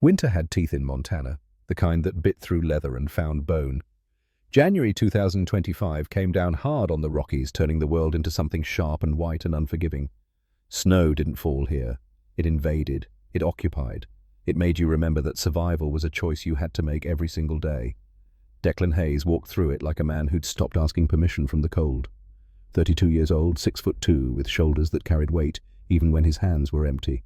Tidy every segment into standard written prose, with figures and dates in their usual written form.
Winter had teeth in Montana, the kind that bit through leather and found bone. January 2025 came down hard on the Rockies, turning the world into something sharp and white and unforgiving. Snow didn't fall here. It invaded. It occupied. It made you remember that survival was a choice you had to make every single day. Declan Hayes walked through it like a man who'd stopped asking permission from the cold. 32 years old, 6'2", with shoulders that carried weight, even when his hands were empty.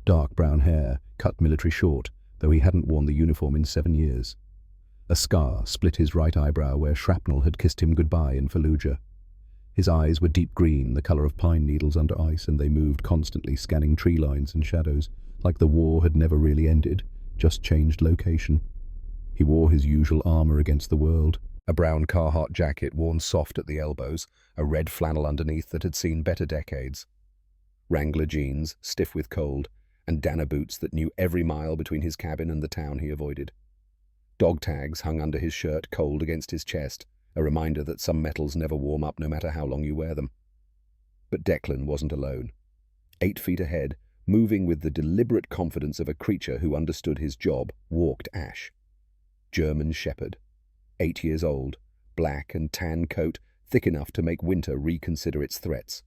Dark brown hair, cut military short, though he hadn't worn the uniform in 7 years. A scar split his right eyebrow where shrapnel had kissed him goodbye in Fallujah. His eyes were deep green, the color of pine needles under ice, and they moved constantly, scanning tree lines and shadows, like the war had never really ended, just changed location. He wore his usual armor against the world, a brown Carhartt jacket worn soft at the elbows, a red flannel underneath that had seen better decades. Wrangler jeans, stiff with cold, and Danner boots that knew every mile between his cabin and the town he avoided. Dog tags hung under his shirt, cold against his chest, a reminder that some metals never warm up no matter how long you wear them. But Declan wasn't alone. 8 feet ahead, moving with the deliberate confidence of a creature who understood his job, walked Ash. German Shepherd. 8 years old, black and tan coat, thick enough to make Winter reconsider its threats.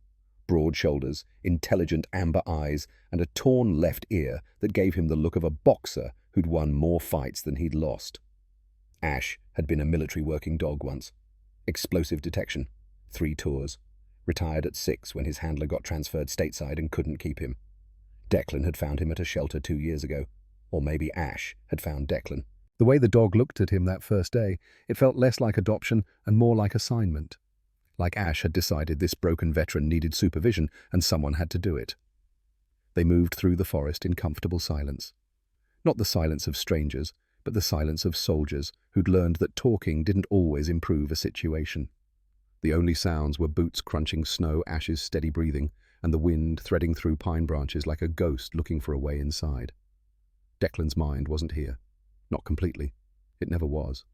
Broad shoulders, intelligent amber eyes, and a torn left ear that gave him the look of a boxer who'd won more fights than he'd lost. Ash had been a military working dog once. Explosive detection, 3 tours. Retired at 6 when his handler got transferred stateside and couldn't keep him. Declan had found him at a shelter 2 years ago. Or maybe Ash had found Declan. The way the dog looked at him that first day, it felt less like adoption and more like assignment. Like Ash had decided this broken veteran needed supervision and someone had to do it. They moved through the forest in comfortable silence. Not the silence of strangers, but the silence of soldiers who'd learned that talking didn't always improve a situation. The only sounds were boots crunching snow, Ash's steady breathing, and the wind threading through pine branches like a ghost looking for a way inside. Declan's mind wasn't here. Not completely. It never was.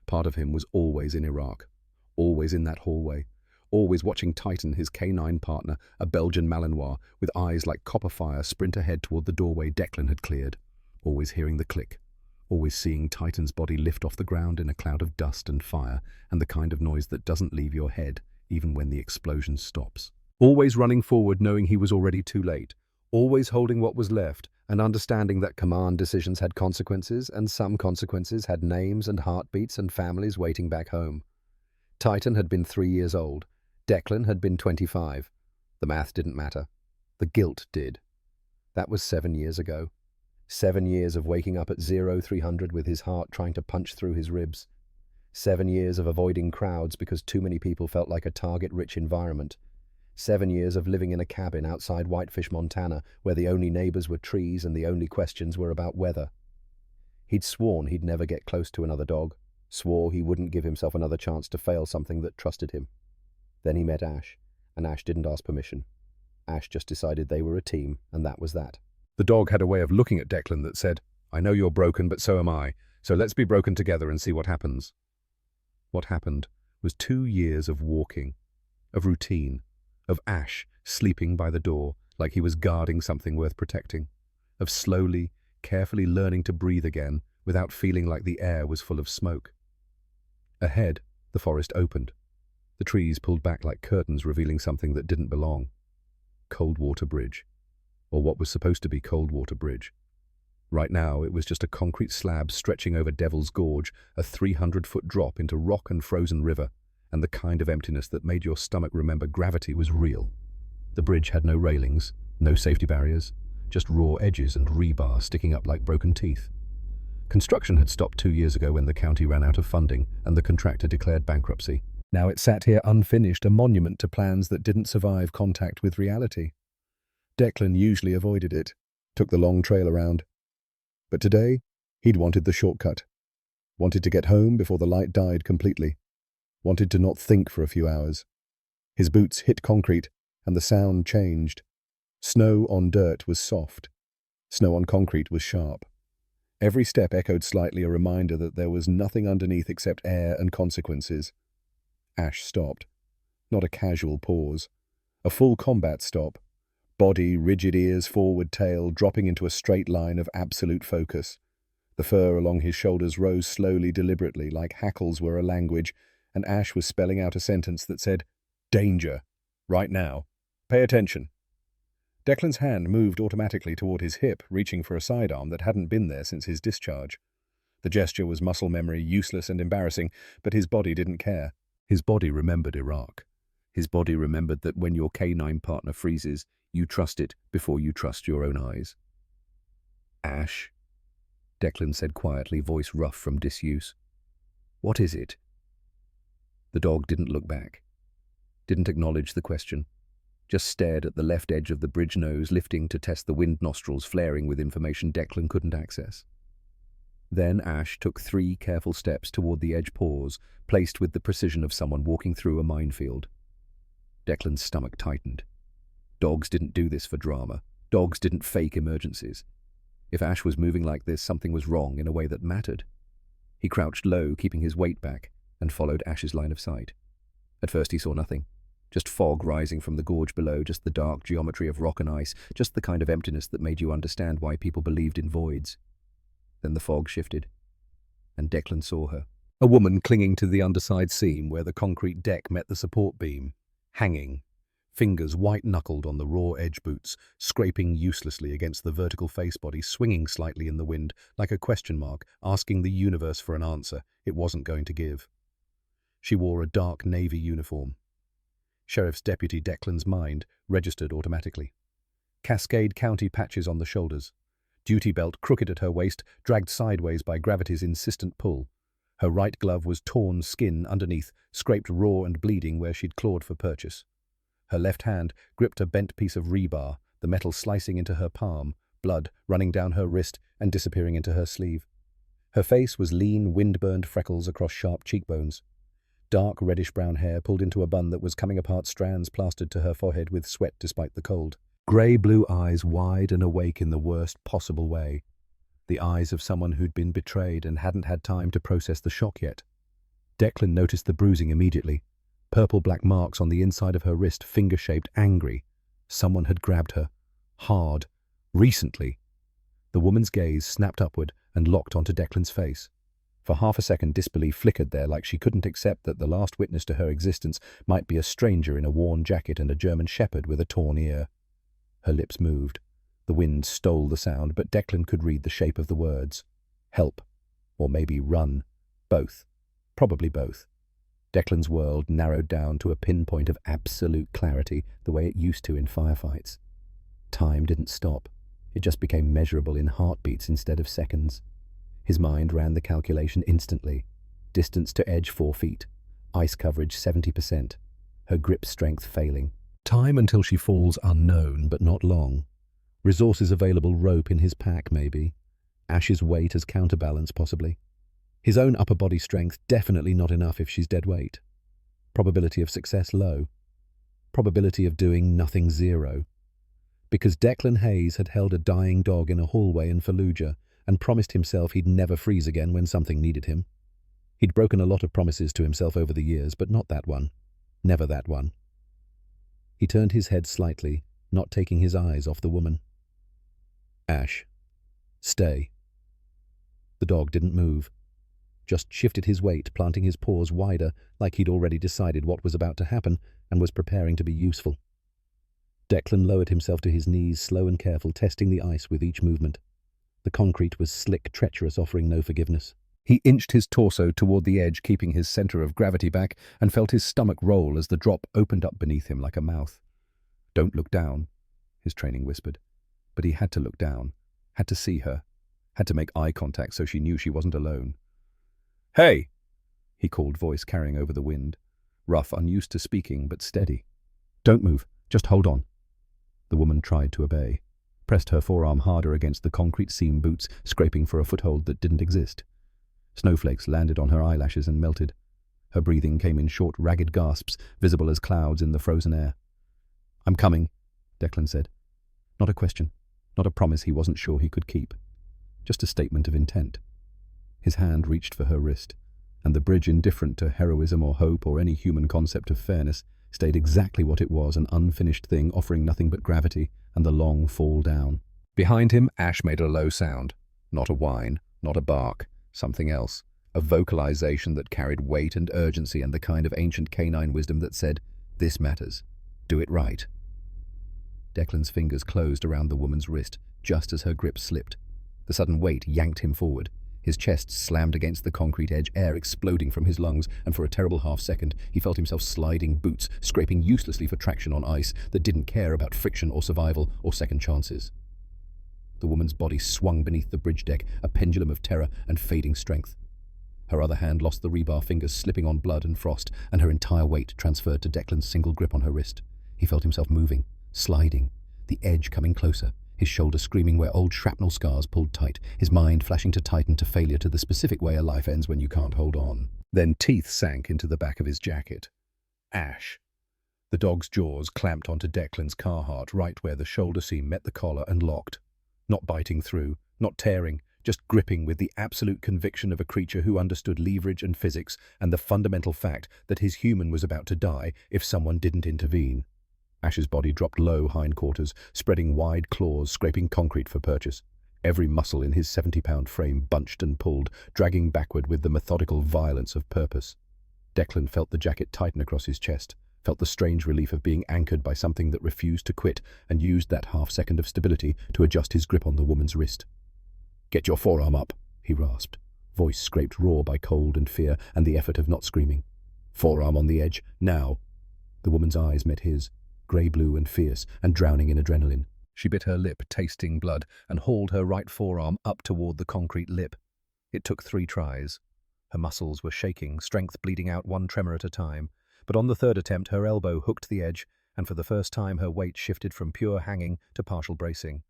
Part of him was always in Iraq, always in that hallway, always watching Titan, his canine partner, a Belgian Malinois, with eyes like copper fire, sprint ahead toward the doorway Declan had cleared, always hearing the click, always seeing Titan's body lift off the ground in a cloud of dust and fire, and the kind of noise that doesn't leave your head even when the explosion stops. Always running forward knowing he was already too late, always holding what was left, and understanding that command decisions had consequences, and some consequences had names and heartbeats and families waiting back home. Titan had been 3 years old. Declan had been 25. The math didn't matter. The guilt did. That was 7 years ago. 7 years of waking up at 0300 with his heart trying to punch through his ribs. 7 years of avoiding crowds because too many people felt like a target-rich environment. 7 years of living in a cabin outside Whitefish, Montana, where the only neighbors were trees and the only questions were about weather. He'd sworn he'd never get close to another dog, swore he wouldn't give himself another chance to fail something that trusted him. Then he met Ash, and Ash didn't ask permission. Ash just decided they were a team, and that was that. The dog had a way of looking at Declan that said, "I know you're broken, but so am I, so let's be broken together and see what happens." What happened was 2 years of walking, of routine, of Ash sleeping by the door like he was guarding something worth protecting, of slowly, carefully learning to breathe again without feeling like the air was full of smoke. Ahead, the forest opened. The trees pulled back like curtains revealing something that didn't belong. Coldwater Bridge, or what was supposed to be Coldwater Bridge. Right now, it was just a concrete slab stretching over Devil's Gorge, a 300-foot drop into rock and frozen river, and the kind of emptiness that made your stomach remember gravity was real. The bridge had no railings, no safety barriers, just raw edges and rebar sticking up like broken teeth. Construction had stopped 2 years ago when the county ran out of funding and the contractor declared bankruptcy. Now it sat here unfinished, a monument to plans that didn't survive contact with reality. Declan usually avoided it, took the long trail around. But today, he'd wanted the shortcut. Wanted to get home before the light died completely. Wanted to not think for a few hours. His boots hit concrete, and the sound changed. Snow on dirt was soft. Snow on concrete was sharp. Every step echoed slightly, a reminder that there was nothing underneath except air and consequences. Ash stopped. Not a casual pause. A full combat stop. Body, rigid ears, forward tail, dropping into a straight line of absolute focus. The fur along his shoulders rose slowly, deliberately, like hackles were a language, and Ash was spelling out a sentence that said, "Danger. Right now. Pay attention." Declan's hand moved automatically toward his hip, reaching for a sidearm that hadn't been there since his discharge. The gesture was muscle memory, useless and embarrassing, but his body didn't care. His body remembered Iraq. His body remembered that when your canine partner freezes, you trust it before you trust your own eyes. "Ash," Declan said quietly, voice rough from disuse. "What is it?" The dog didn't look back, didn't acknowledge the question, just stared at the left edge of the bridge nose, lifting to test the wind nostrils flaring with information Declan couldn't access. Then Ash took 3 careful steps toward the edge paws, placed with the precision of someone walking through a minefield. Declan's stomach tightened. Dogs didn't do this for drama. Dogs didn't fake emergencies. If Ash was moving like this, something was wrong in a way that mattered. He crouched low, keeping his weight back, and followed Ash's line of sight. At first he saw nothing. Just fog rising from the gorge below, just the dark geometry of rock and ice, just the kind of emptiness that made you understand why people believed in voids. Then the fog shifted, and Declan saw her. A woman clinging to the underside seam where the concrete deck met the support beam, hanging, fingers white-knuckled on the raw edge boots, scraping uselessly against the vertical face body, swinging slightly in the wind, like a question mark, asking the universe for an answer it wasn't going to give. She wore a dark navy uniform. Sheriff's Deputy Declan's mind registered automatically. Cascade County patches on the shoulders. Duty belt crooked at her waist, dragged sideways by gravity's insistent pull. Her right glove was torn skin underneath, scraped raw and bleeding where she'd clawed for purchase. Her left hand gripped a bent piece of rebar, the metal slicing into her palm, blood running down her wrist and disappearing into her sleeve. Her face was lean, wind-burned freckles across sharp cheekbones. Dark reddish-brown hair pulled into a bun that was coming apart, strands plastered to her forehead with sweat despite the cold. Grey-blue eyes wide and awake in the worst possible way. The eyes of someone who'd been betrayed and hadn't had time to process the shock yet. Declan noticed the bruising immediately. Purple-black marks on the inside of her wrist, finger-shaped, angry. Someone had grabbed her. Hard. Recently. The woman's gaze snapped upward and locked onto Declan's face. For half a second, disbelief flickered there, like she couldn't accept that the last witness to her existence might be a stranger in a worn jacket and a German shepherd with a torn ear. Her lips moved. The wind stole the sound, but Declan could read the shape of the words. Help. Or maybe run. Both. Probably both. Declan's world narrowed down to a pinpoint of absolute clarity, the way it used to in firefights. Time didn't stop. It just became measurable in heartbeats instead of seconds. His mind ran the calculation instantly. Distance to edge 4 feet. Ice coverage 70%. Her grip strength failing. Time until she falls unknown, but not long. Resources available, rope in his pack maybe. Ash's weight as counterbalance possibly. His own upper body strength definitely not enough if she's dead weight. Probability of success low. Probability of doing nothing 0. Because Declan Hayes had held a dying dog in a hallway in Fallujah and promised himself he'd never freeze again when something needed him. He'd broken a lot of promises to himself over the years, but not that one. Never that one. He turned his head slightly, not taking his eyes off the woman. Ash. Stay. The dog didn't move. Just shifted his weight, planting his paws wider, like he'd already decided what was about to happen and was preparing to be useful. Declan lowered himself to his knees, slow and careful, testing the ice with each movement. The concrete was slick, treacherous, offering no forgiveness. He inched his torso toward the edge, keeping his center of gravity back, and felt his stomach roll as the drop opened up beneath him like a mouth. "Don't look down," his training whispered. But he had to look down, had to see her, had to make eye contact so she knew she wasn't alone. "Hey!" he called, voice carrying over the wind. Rough, unused to speaking, but steady. "Don't move. Just hold on." The woman tried to obey, pressed her forearm harder against the concrete seam boots, scraping for a foothold that didn't exist. Snowflakes landed on her eyelashes and melted. Her breathing came in short, ragged gasps, visible as clouds in the frozen air. "I'm coming," Declan said. Not a question, not a promise he wasn't sure he could keep. Just a statement of intent. His hand reached for her wrist, and the bridge, indifferent to heroism or hope or any human concept of fairness, stayed exactly what it was, an unfinished thing offering nothing but gravity and the long fall down. Behind him, Ash made a low sound. Not a whine, not a bark, something else. A vocalization that carried weight and urgency and the kind of ancient canine wisdom that said, "This matters. Do it right." Declan's fingers closed around the woman's wrist, just as her grip slipped. The sudden weight yanked him forward. His chest slammed against the concrete edge, air exploding from his lungs, and for a terrible half-second, he felt himself sliding boots, scraping uselessly for traction on ice that didn't care about friction or survival or second chances. The woman's body swung beneath the bridge deck, a pendulum of terror and fading strength. Her other hand lost the rebar fingers slipping on blood and frost, and her entire weight transferred to Declan's single grip on her wrist. He felt himself moving, sliding, the edge coming closer, his shoulder screaming where old shrapnel scars pulled tight, his mind flashing to tighten to failure to the specific way a life ends when you can't hold on. Then teeth sank into the back of his jacket. Ash. The dog's jaws clamped onto Declan's Carhartt right where the shoulder seam met the collar and locked. Not biting through, not tearing, just gripping with the absolute conviction of a creature who understood leverage and physics and the fundamental fact that his human was about to die if someone didn't intervene. Ash's body dropped low hindquarters, spreading wide claws, scraping concrete for purchase. Every muscle in his 70-pound frame bunched and pulled, dragging backward with the methodical violence of purpose. Declan felt the jacket tighten across his chest, felt the strange relief of being anchored by something that refused to quit, and used that half-second of stability to adjust his grip on the woman's wrist. "Get your forearm up," he rasped, voice scraped raw by cold and fear and the effort of not screaming. "Forearm on the edge, now." The woman's eyes met his, grey-blue and fierce, and drowning in adrenaline. She bit her lip, tasting blood, and hauled her right forearm up toward the concrete lip. It took 3 tries. Her muscles were shaking, strength bleeding out one tremor at a time. But on the third attempt, her elbow hooked the edge, and for the first time her weight shifted from pure hanging to partial bracing.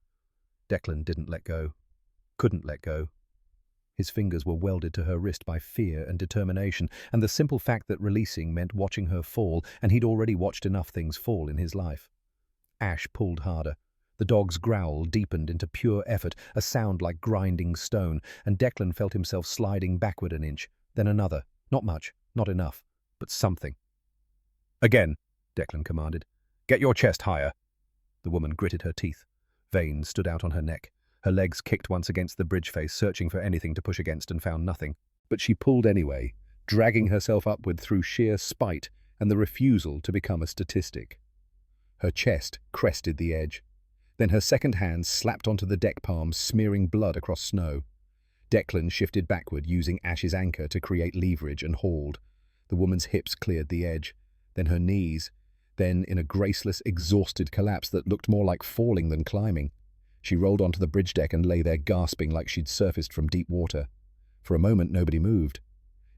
Declan didn't let go. Couldn't let go. His fingers were welded to her wrist by fear and determination, and the simple fact that releasing meant watching her fall, and he'd already watched enough things fall in his life. Ash pulled harder. The dog's growl deepened into pure effort, a sound like grinding stone, and Declan felt himself sliding backward an inch, then another. Not much, not enough, but something. "Again," Declan commanded. "Get your chest higher." The woman gritted her teeth. Veins stood out on her neck. Her legs kicked once against the bridge face, searching for anything to push against, and found nothing. But she pulled anyway, dragging herself upward through sheer spite and the refusal to become a statistic. Her chest crested the edge. Then her second hand slapped onto the deck palm, smearing blood across snow. Declan shifted backward, using Ash's anchor to create leverage, and hauled. The woman's hips cleared the edge. Then her knees. Then, in a graceless, exhausted collapse that looked more like falling than climbing, she rolled onto the bridge deck and lay there gasping like she'd surfaced from deep water. For a moment, nobody moved.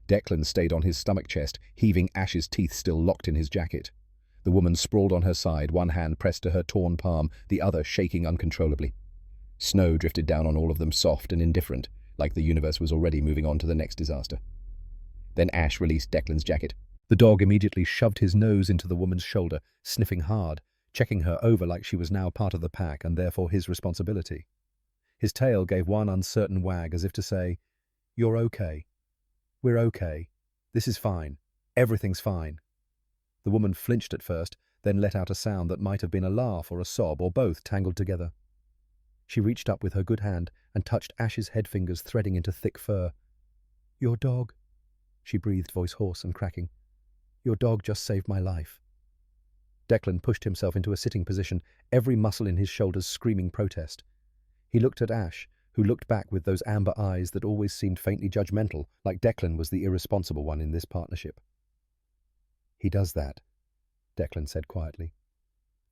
Declan stayed on his stomach chest, heaving Ash's teeth still locked in his jacket. The woman sprawled on her side, one hand pressed to her torn palm, the other shaking uncontrollably. Snow drifted down on all of them, soft and indifferent, like the universe was already moving on to the next disaster. Then Ash released Declan's jacket. The dog immediately shoved his nose into the woman's shoulder, sniffing hard, checking her over like she was now part of the pack and therefore his responsibility. His tail gave one uncertain wag as if to say, "You're okay. We're okay. This is fine. Everything's fine." The woman flinched at first, then let out a sound that might have been a laugh or a sob or both tangled together. She reached up with her good hand and touched Ash's head fingers threading into thick fur. "Your dog," she breathed, voice hoarse and cracking. "Your dog just saved my life." Declan pushed himself into a sitting position, every muscle in his shoulders screaming protest. He looked at Ash, who looked back with those amber eyes that always seemed faintly judgmental, like Declan was the irresponsible one in this partnership. "He does that," Declan said quietly.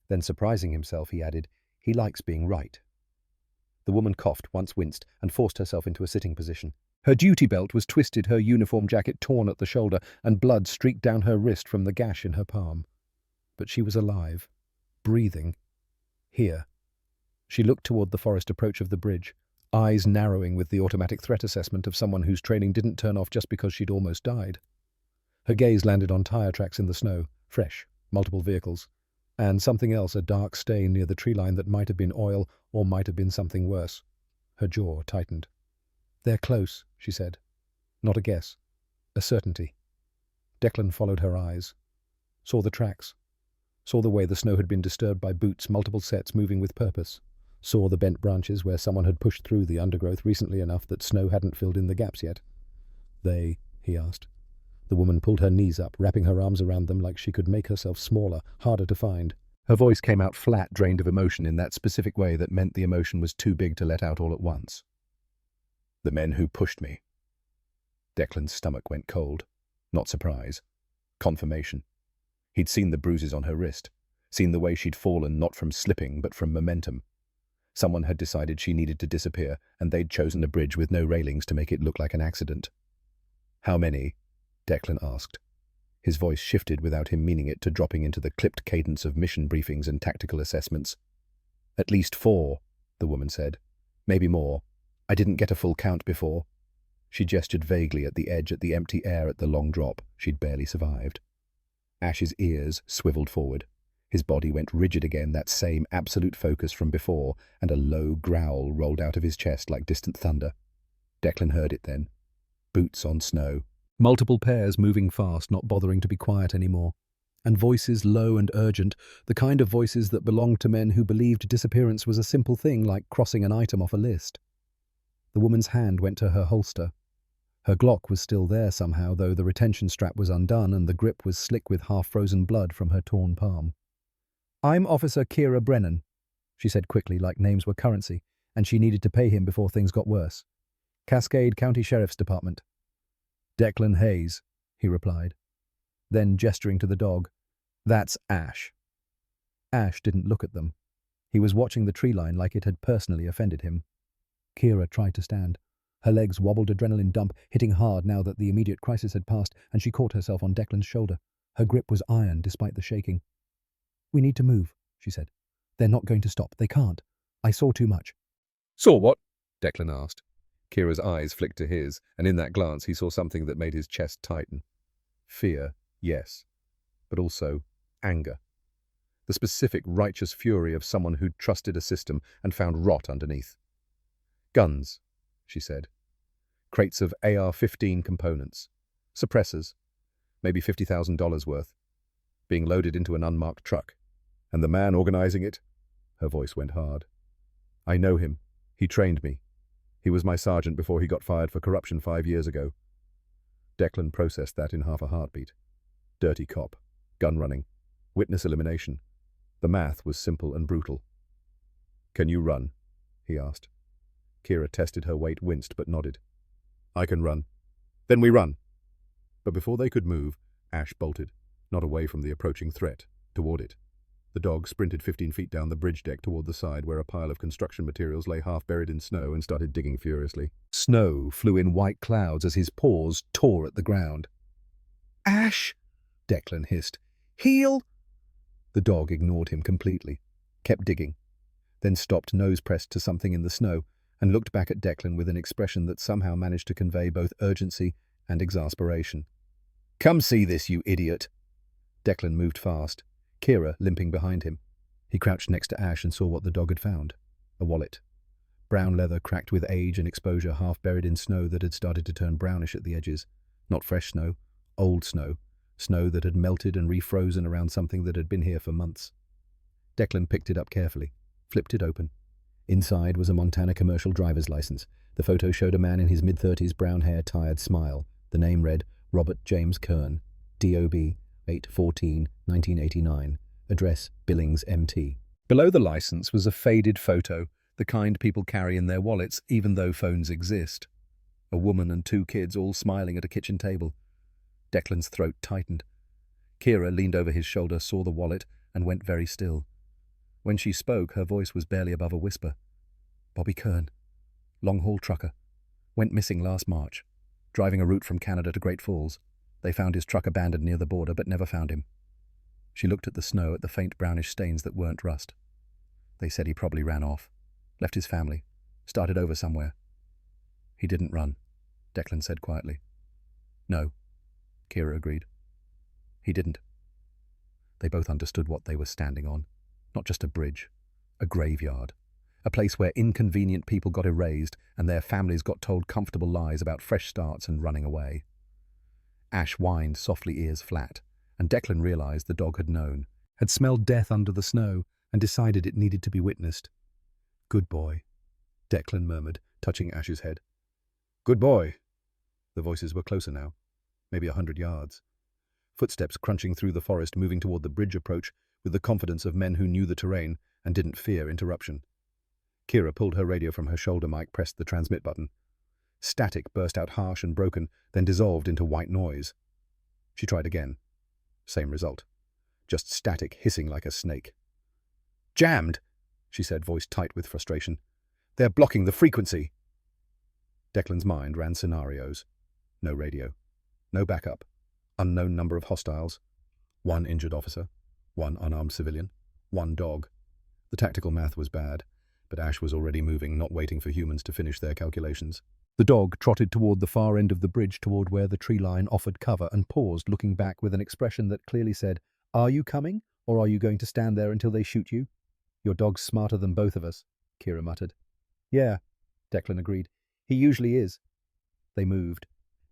Then, surprising himself, he added, "He likes being right." The woman coughed, once winced, and forced herself into a sitting position. Her duty belt was twisted, her uniform jacket torn at the shoulder, and blood streaked down her wrist from the gash in her palm. But she was alive, breathing, here. She looked toward the forest approach of the bridge, eyes narrowing with the automatic threat assessment of someone whose training didn't turn off just because she'd almost died. Her gaze landed on tire tracks in the snow, fresh, multiple vehicles, and something else, a dark stain near the tree line that might have been oil or might have been something worse. Her jaw tightened. "They're close," she said. Not a guess, a certainty. Declan followed her eyes, saw the tracks, saw the way the snow had been disturbed by boots, multiple sets moving with purpose, saw the bent branches where someone had pushed through the undergrowth recently enough that snow hadn't filled in the gaps yet. He asked. The woman pulled her knees up, wrapping her arms around them like she could make herself smaller, harder to find. Her voice came out flat, drained of emotion in that specific way that meant the emotion was too big to let out all at once. The men who pushed me. Declan's stomach went cold. Not surprise. Confirmation. He'd seen the bruises on her wrist, seen the way she'd fallen not from slipping but from momentum. Someone had decided she needed to disappear, and they'd chosen a bridge with no railings to make it look like an accident. How many? Declan asked. His voice shifted without him meaning it to dropping into the clipped cadence of mission briefings and tactical assessments. At least 4, the woman said. Maybe more. I didn't get a full count before. She gestured vaguely at the edge at the empty air at the long drop. She'd barely survived. Ash's ears swiveled forward. His body went rigid again, that same absolute focus from before, and a low growl rolled out of his chest like distant thunder. Declan heard it then. Boots on snow. Multiple pairs moving fast, not bothering to be quiet anymore. And voices low and urgent, the kind of voices that belonged to men who believed disappearance was a simple thing like crossing an item off a list. The woman's hand went to her holster. Her Glock was still there somehow, though the retention strap was undone and the grip was slick with half-frozen blood from her torn palm. "I'm Officer Kira Brennan," she said quickly, like names were currency, and she needed to pay him before things got worse. "Cascade County Sheriff's Department." "Declan Hayes," he replied. Then, gesturing to the dog, "That's Ash." Ash didn't look at them. He was watching the tree line like it had personally offended him. Kira tried to stand. Her legs wobbled, adrenaline dump, hitting hard now that the immediate crisis had passed, and she caught herself on Declan's shoulder. Her grip was iron despite the shaking. "We need to move," she said. "They're not going to stop. They can't. I saw too much." "Saw what?" Declan asked. Kira's eyes flicked to his, and in that glance he saw something that made his chest tighten. Fear, yes, but also anger. The specific righteous fury of someone who'd trusted a system and found rot underneath. "Guns," she said. "Crates of AR-15 components. Suppressors. Maybe $50,000 worth. Being loaded into an unmarked truck. And the man organizing it?" Her voice went hard. "I know him. He trained me. He was my sergeant before he got fired for corruption 5 years ago." Declan processed that in half a heartbeat. Dirty cop. Gun running. Witness elimination. The math was simple and brutal. "Can you run?" he asked. Kira tested her weight, winced, but nodded. "I can run." "Then we run." But before they could move, Ash bolted, not away from the approaching threat, toward it. The dog sprinted 15 feet down the bridge deck toward the side where a pile of construction materials lay half buried in snow and started digging furiously. Snow flew in white clouds as his paws tore at the ground. "Ash!" Declan hissed. "Heel!" The dog ignored him completely, kept digging, then stopped nose pressed to something in the snow and looked back at Declan with an expression that somehow managed to convey both urgency and exasperation. "Come see this, you idiot!" Declan moved fast, Kira limping behind him. He crouched next to Ash and saw what the dog had found. A wallet. Brown leather cracked with age and exposure, half buried in snow that had started to turn brownish at the edges. Not fresh snow, old snow. Snow that had melted and refrozen around something that had been here for months. Declan picked it up carefully, flipped it open. Inside was a Montana commercial driver's license. The photo showed a man in his mid-30s, brown hair, tired smile. The name read, Robert James Kern, DOB, 8/14/1989. Address, Billings, MT. Below the license was a faded photo, the kind people carry in their wallets even though phones exist. A woman and 2 kids all smiling at a kitchen table. Declan's throat tightened. Kira leaned over his shoulder, saw the wallet, and went very still. When she spoke, her voice was barely above a whisper. "Bobby Kern. Long-haul trucker. Went missing last March. Driving a route from Canada to Great Falls. They found his truck abandoned near the border, but never found him." She looked at the snow, at the faint brownish stains that weren't rust. "They said he probably ran off. Left his family. Started over somewhere." "He didn't run," Declan said quietly. "No," Kira agreed. "He didn't." They both understood what they were standing on. Not just a bridge. A graveyard. A place where inconvenient people got erased and their families got told comfortable lies about fresh starts and running away. Ash whined softly, ears flat, and Declan realized the dog had known, had smelled death under the snow and decided it needed to be witnessed. "Good boy," Declan murmured, touching Ash's head. "Good boy." The voices were closer now, maybe 100 yards. Footsteps crunching through the forest, moving toward the bridge approach with the confidence of men who knew the terrain and didn't fear interruption. Kira pulled her radio from her shoulder mic, pressed the transmit button. Static burst out harsh and broken, then dissolved into white noise. She tried again. Same result. Just static hissing like a snake. "Jammed," she said, voice tight with frustration. "They're blocking the frequency." Declan's mind ran scenarios. No radio. No backup. Unknown number of hostiles. One injured officer. One unarmed civilian. One dog. The tactical math was bad, but Ash was already moving, not waiting for humans to finish their calculations. The dog trotted toward the far end of the bridge, toward where the tree line offered cover, and paused, looking back with an expression that clearly said, "Are you coming, or are you going to stand there until they shoot you?" "Your dog's smarter than both of us," Kira muttered. "Yeah," Declan agreed. "He usually is." They moved.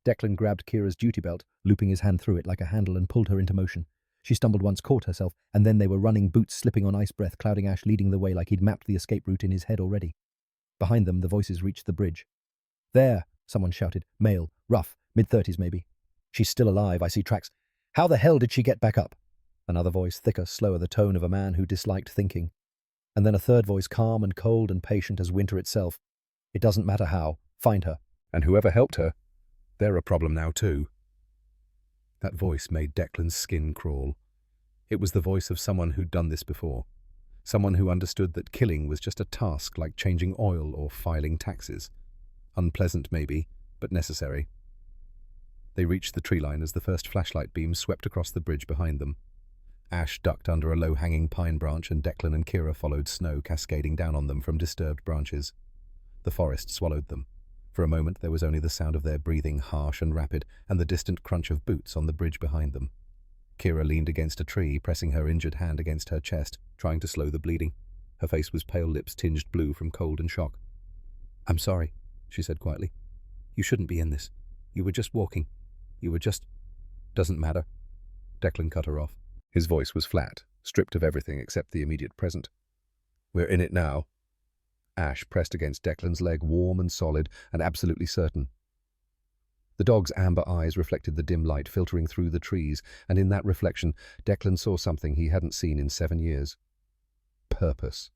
Declan grabbed Kira's duty belt, looping his hand through it like a handle, and pulled her into motion. She stumbled once, caught herself, and then they were running, boots slipping on ice breath, clouding Ash leading the way like he'd mapped the escape route in his head already. Behind them, the voices reached the bridge. "There," someone shouted. Male, rough, mid-30s maybe. "She's still alive, I see tracks. How the hell did she get back up?" Another voice, thicker, slower, the tone of a man who disliked thinking. And then a third voice, calm and cold and patient as winter itself. "It doesn't matter how. Find her. And whoever helped her, they're a problem now too." That voice made Declan's skin crawl. It was the voice of someone who'd done this before. Someone who understood that killing was just a task like changing oil or filing taxes. Unpleasant maybe, but necessary. They reached the tree line as the first flashlight beam swept across the bridge behind them. Ash ducked under a low-hanging pine branch, and Declan and Kira followed, snow cascading down on them from disturbed branches. The forest swallowed them. For a moment there was only the sound of their breathing, harsh and rapid, and the distant crunch of boots on the bridge behind them. Kira leaned against a tree, pressing her injured hand against her chest, trying to slow the bleeding. Her face was pale, lips tinged blue from cold and shock. "I'm sorry," she said quietly. "You shouldn't be in this. You were just walking. You were just—" "Doesn't matter." Declan cut her off. His voice was flat, stripped of everything except the immediate present. "We're in it now." Ash pressed against Declan's leg, warm and solid and absolutely certain. The dog's amber eyes reflected the dim light filtering through the trees, and in that reflection, Declan saw something he hadn't seen in 7 years. Purpose.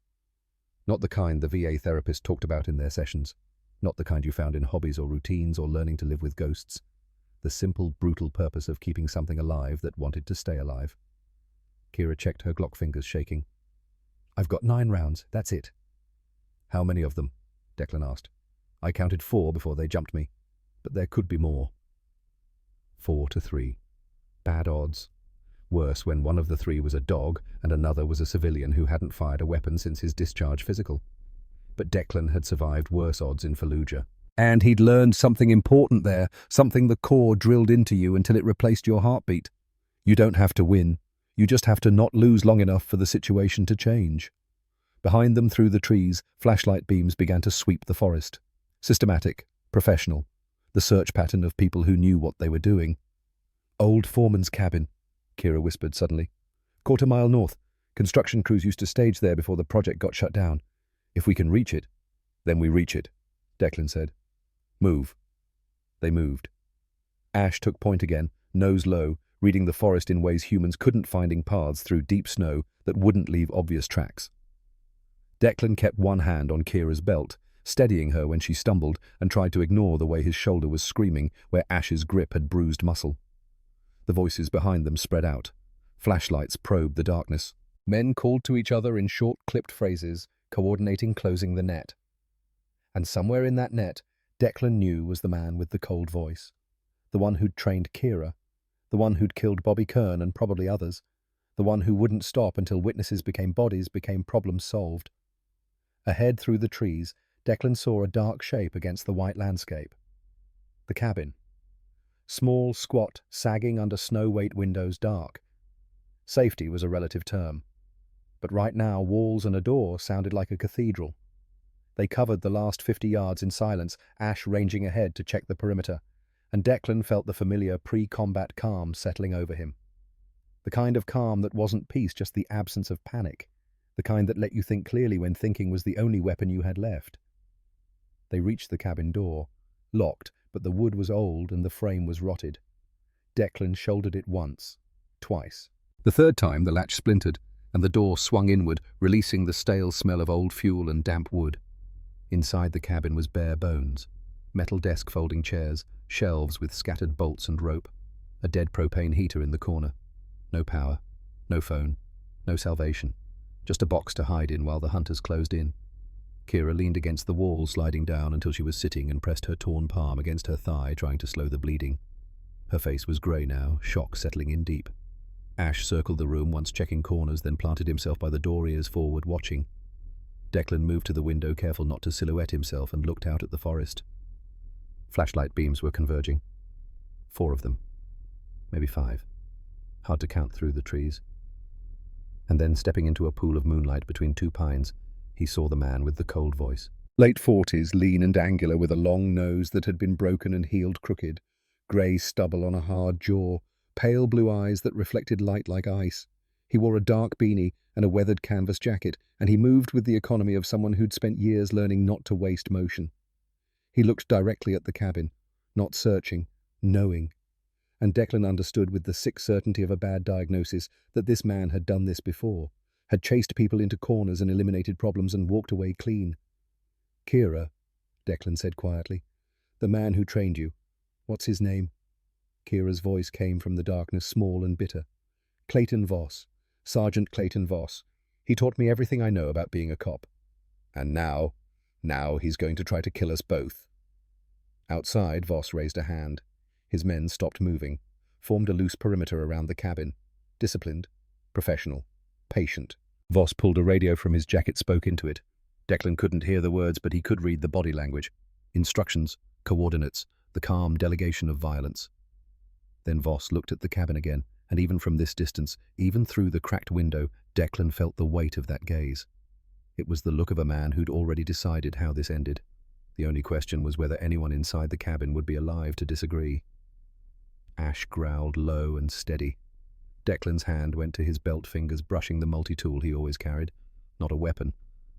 Not the kind the VA therapist talked about in their sessions. Not the kind you found in hobbies or routines or learning to live with ghosts. The simple, brutal purpose of keeping something alive that wanted to stay alive. Kira checked her Glock fingers, shaking. "I've got 9 rounds, that's it." "How many of them?" Declan asked. "I counted 4 before they jumped me, but there could be more." 4 to 3. Bad odds. Worse when one of the 3 was a dog and another was a civilian who hadn't fired a weapon since his discharge physical. But Declan had survived worse odds in Fallujah. And he'd learned something important there, something the core drilled into you until it replaced your heartbeat. You don't have to win. You just have to not lose long enough for the situation to change. Behind them, through the trees, flashlight beams began to sweep the forest. Systematic, professional, the search pattern of people who knew what they were doing. "Old foreman's cabin," Kira whispered suddenly. "Quarter-mile north. Construction crews used to stage there before the project got shut down. If we can reach it, then we reach it," Declan said. "Move." They moved. Ash took point again, nose low, reading the forest in ways humans couldn't, finding paths through deep snow that wouldn't leave obvious tracks. Declan kept one hand on Kira's belt, steadying her when she stumbled, and tried to ignore the way his shoulder was screaming where Ash's grip had bruised muscle. The voices behind them spread out. Flashlights probed the darkness. Men called to each other in short, clipped phrases, coordinating closing the net. And somewhere in that net, Declan knew was the man with the cold voice. The one who'd trained Kira. The one who'd killed Bobby Kern and probably others. The one who wouldn't stop until witnesses became bodies, became problems solved. Ahead through the trees, Declan saw a dark shape against the white landscape. The cabin. Small, squat, sagging under snow-weight windows, dark. Safety was a relative term. But right now, walls and a door sounded like a cathedral. They covered the last 50 yards in silence, Ash ranging ahead to check the perimeter, and Declan felt the familiar pre-combat calm settling over him. The kind of calm that wasn't peace, just the absence of panic. The kind that let you think clearly when thinking was the only weapon you had left. They reached the cabin door, locked, but the wood was old and the frame was rotted. Declan shouldered it once, twice. The third time the latch splintered, and the door swung inward, releasing the stale smell of old fuel and damp wood. Inside the cabin was bare bones. Metal desk folding chairs, shelves with scattered bolts and rope, a dead propane heater in the corner. No power, no phone, no salvation, just a box to hide in while the hunters closed in. Kira leaned against the wall, sliding down until she was sitting, and pressed her torn palm against her thigh, trying to slow the bleeding. Her face was grey now, shock settling in deep. Ash circled the room, once checking corners, then planted himself by the door, ears forward, watching. Declan moved to the window, careful not to silhouette himself, and looked out at the forest. Flashlight beams were converging. 4 of them. Maybe 5. Hard to count through the trees. And then, stepping into a pool of moonlight between 2 pines, he saw the man with the cold voice. Late 40s, lean and angular, with a long nose that had been broken and healed crooked, grey stubble on a hard jaw, pale blue eyes that reflected light like ice. He wore a dark beanie and a weathered canvas jacket, and he moved with the economy of someone who'd spent years learning not to waste motion. He looked directly at the cabin, not searching, knowing. And Declan understood with the sick certainty of a bad diagnosis that this man had done this before, had chased people into corners and eliminated problems and walked away clean. "Kira," Declan said quietly, "the man who trained you. What's his name?" Kira's voice came from the darkness, small and bitter. "Clayton Voss. Sergeant Clayton Voss. He taught me everything I know about being a cop. And now he's going to try to kill us both." Outside, Voss raised a hand. His men stopped moving, formed a loose perimeter around the cabin. Disciplined, professional, patient. Voss pulled a radio from his jacket, spoke into it. Declan couldn't hear the words, but he could read the body language. Instructions, coordinates, the calm delegation of violence. Then Voss looked at the cabin again, and even from this distance, even through the cracked window, Declan felt the weight of that gaze. It was the look of a man who'd already decided how this ended. The only question was whether anyone inside the cabin would be alive to disagree. Ash growled low and steady. Declan's hand went to his belt fingers, brushing the multi-tool he always carried. Not a weapon,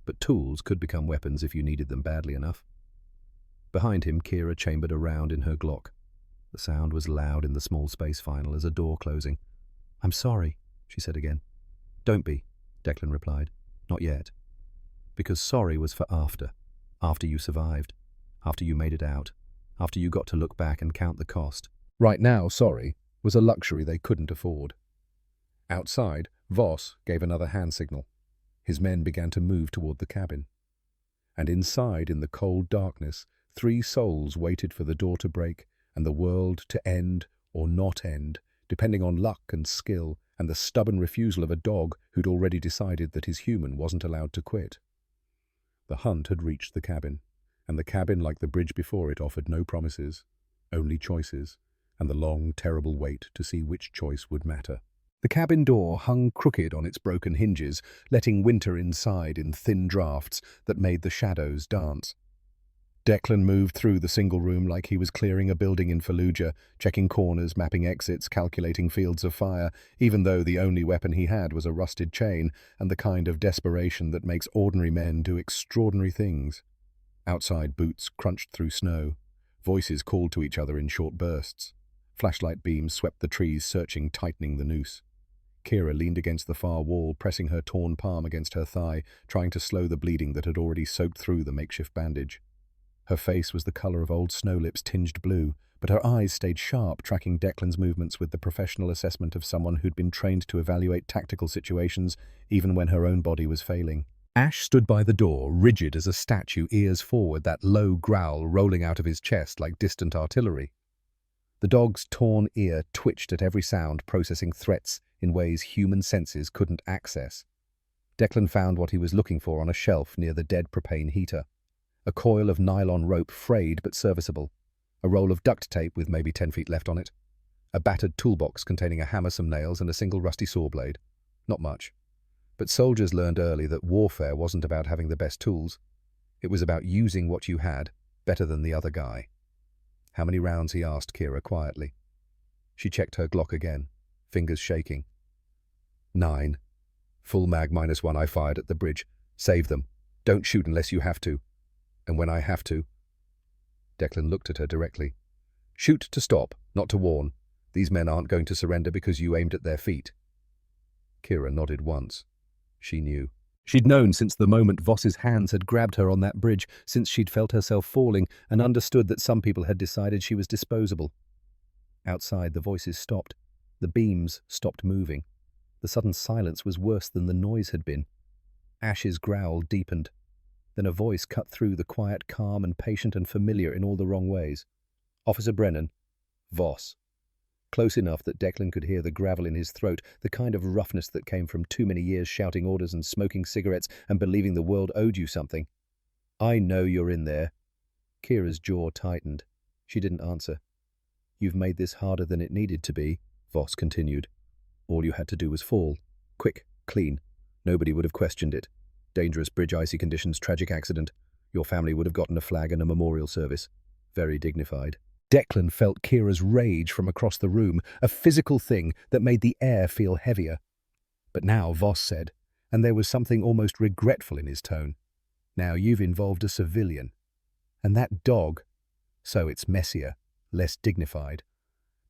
but tools could become weapons if you needed them badly enough. Behind him, Kira chambered a round in her Glock. The sound was loud in the small space final as a door closing. "I'm sorry," she said again. "Don't be," Declan replied. "Not yet." Because sorry was for after you survived, after you made it out, after you got to look back and count the cost. Right now, sorry was a luxury they couldn't afford. Outside, Voss gave another hand signal. His men began to move toward the cabin. And inside, in the cold darkness, 3 souls waited for the door to break and the world to end or not end, depending on luck and skill and the stubborn refusal of a dog who'd already decided that his human wasn't allowed to quit. The hunt had reached the cabin, and the cabin, like the bridge before it, offered no promises, only choices, and the long, terrible wait to see which choice would matter. The cabin door hung crooked on its broken hinges, letting winter inside in thin drafts that made the shadows dance. Declan moved through the single room like he was clearing a building in Fallujah, checking corners, mapping exits, calculating fields of fire, even though the only weapon he had was a rusted chain and the kind of desperation that makes ordinary men do extraordinary things. Outside, boots crunched through snow. Voices called to each other in short bursts. Flashlight beams swept the trees, searching, tightening the noose. Kira leaned against the far wall, pressing her torn palm against her thigh, trying to slow the bleeding that had already soaked through the makeshift bandage. Her face was the colour of old snow lips tinged blue, but her eyes stayed sharp, tracking Declan's movements with the professional assessment of someone who'd been trained to evaluate tactical situations, even when her own body was failing. Ash stood by the door, rigid as a statue, ears forward, that low growl rolling out of his chest like distant artillery. The dog's torn ear twitched at every sound, processing threats in ways human senses couldn't access. Declan found what he was looking for on a shelf near the dead propane heater. A coil of nylon rope, frayed but serviceable. A roll of duct tape with maybe 10 feet left on it. A battered toolbox containing a hammer, some nails, and a single rusty saw blade. Not much. But soldiers learned early that warfare wasn't about having the best tools. It was about using what you had better than the other guy. "How many rounds?" he asked Kira quietly. She checked her Glock again, fingers shaking. 9. Full mag -1 I fired at the bridge. Save them. Don't shoot unless you have to. And when I have to. Declan looked at her directly. Shoot to stop, not to warn. These men aren't going to surrender because you aimed at their feet. Kira nodded once. She knew. She'd known since the moment Voss's hands had grabbed her on that bridge, since she'd felt herself falling, and understood that some people had decided she was disposable. Outside, the voices stopped. The beams stopped moving. The sudden silence was worse than the noise had been. Ash's growl deepened. Then a voice cut through the quiet, calm and patient and familiar in all the wrong ways. Officer Brennan. Voss. Close enough that Declan could hear the gravel in his throat, the kind of roughness that came from too many years shouting orders and smoking cigarettes and believing the world owed you something. I know you're in there. Kira's jaw tightened. She didn't answer. You've made this harder than it needed to be, Voss continued. All you had to do was fall. Quick, clean. Nobody would have questioned it. Dangerous bridge, icy conditions, tragic accident. Your family would have gotten a flag and a memorial service. Very dignified. Declan felt Kira's rage from across the room, a physical thing that made the air feel heavier. But now, Voss said, and there was something almost regretful in his tone, now you've involved a civilian. And that dog, so it's messier, less dignified.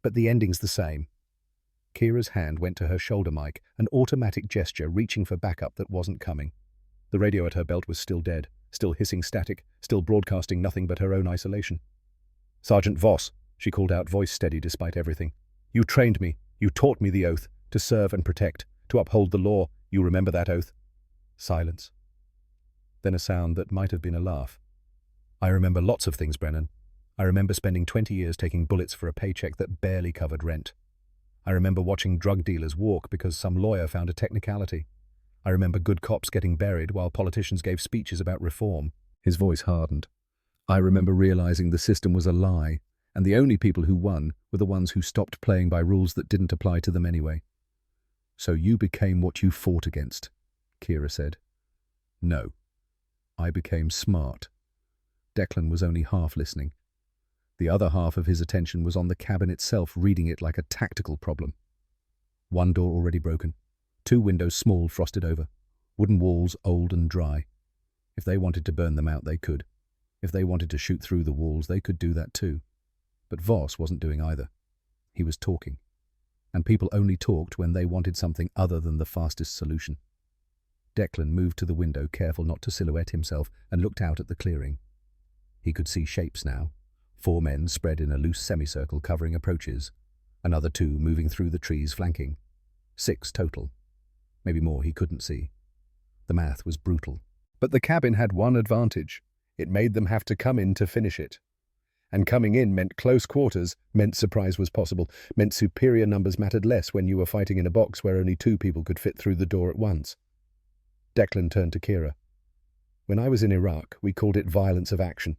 But the ending's the same. Kira's hand went to her shoulder mic, an automatic gesture reaching for backup that wasn't coming. The radio at her belt was still dead, still hissing static, still broadcasting nothing but her own isolation. Sergeant Voss, she called out, voice steady despite everything. You trained me, you taught me the oath, to serve and protect, to uphold the law. You remember that oath? Silence. Then a sound that might have been a laugh. I remember lots of things, Brennan. I remember spending 20 years taking bullets for a paycheck that barely covered rent. I remember watching drug dealers walk because some lawyer found a technicality. I remember good cops getting buried while politicians gave speeches about reform. His voice hardened. I remember realizing the system was a lie, and the only people who won were the ones who stopped playing by rules that didn't apply to them anyway. So you became what you fought against, Kira said. No. I became smart. Declan was only half listening. The other half of his attention was on the cabin itself, reading it like a tactical problem. One door already broken. 2 windows small, frosted over. Wooden walls, old and dry. If they wanted to burn them out, they could. If they wanted to shoot through the walls, they could do that too. But Voss wasn't doing either. He was talking. And people only talked when they wanted something other than the fastest solution. Declan moved to the window, careful not to silhouette himself, and looked out at the clearing. He could see shapes now. 4 men spread in a loose semicircle covering approaches. Another 2 moving through the trees flanking. 6 total. Maybe more he couldn't see. The math was brutal. But the cabin had one advantage. It made them have to come in to finish it. And coming in meant close quarters, meant surprise was possible, meant superior numbers mattered less when you were fighting in a box where only 2 people could fit through the door at once. Declan turned to Kira. When I was in Iraq, we called it violence of action.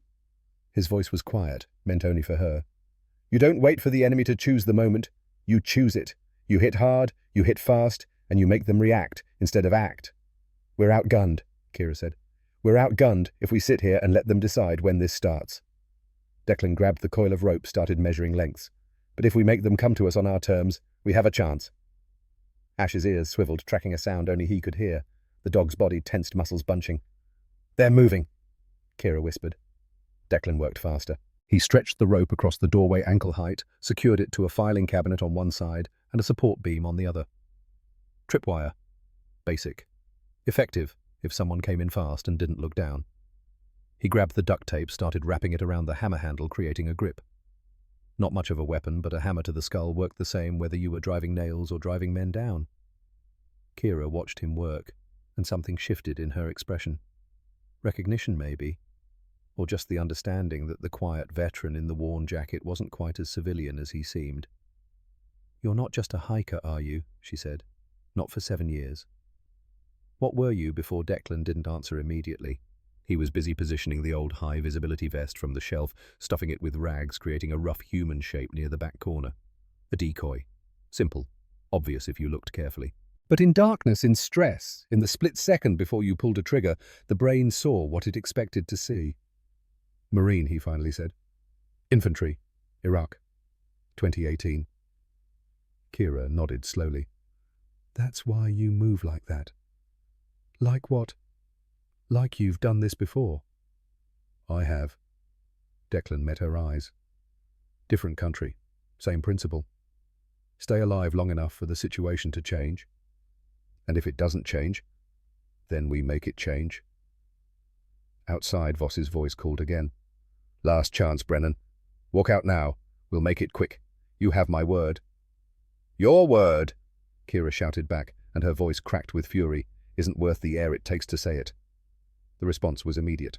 His voice was quiet, meant only for her. You don't wait for the enemy to choose the moment. You choose it. You hit hard, you hit fast, and you make them react instead of act. We're outgunned, Kira said. We're outgunned if we sit here and let them decide when this starts. Declan grabbed the coil of rope, started measuring lengths. But if we make them come to us on our terms, we have a chance. Ash's ears swiveled, tracking a sound only he could hear. The dog's body tensed, muscles bunching. They're moving, Kira whispered. Declan worked faster. He stretched the rope across the doorway ankle height, secured it to a filing cabinet on one side and a support beam on the other. Tripwire. Basic. Effective if someone came in fast and didn't look down. He grabbed the duct tape, started wrapping it around the hammer handle, creating a grip. Not much of a weapon, but a hammer to the skull worked the same whether you were driving nails or driving men down. Kira watched him work, and something shifted in her expression. Recognition, maybe, or just the understanding that the quiet veteran in the worn jacket wasn't quite as civilian as he seemed. You're not just a hiker, are you? She said. Not for 7 years. What were you before Declan didn't answer immediately? He was busy positioning the old high-visibility vest from the shelf, stuffing it with rags, creating a rough human shape near the back corner. A decoy. Simple. Obvious if you looked carefully. But in darkness, in stress, in the split second before you pulled a trigger, the brain saw what it expected to see. Marine, he finally said. Infantry. Iraq. 2018. Kira nodded slowly. That's why you move like that. Like what? Like you've done this before. I have. Declan met her eyes. Different country, same principle. Stay alive long enough for the situation to change. And if it doesn't change, then we make it change. Outside, Voss's voice called again. Last chance, Brennan. Walk out now. We'll make it quick. You have my word. Your word, Kira shouted back, and her voice cracked with fury. Isn't worth the air it takes to say it. The response was immediate.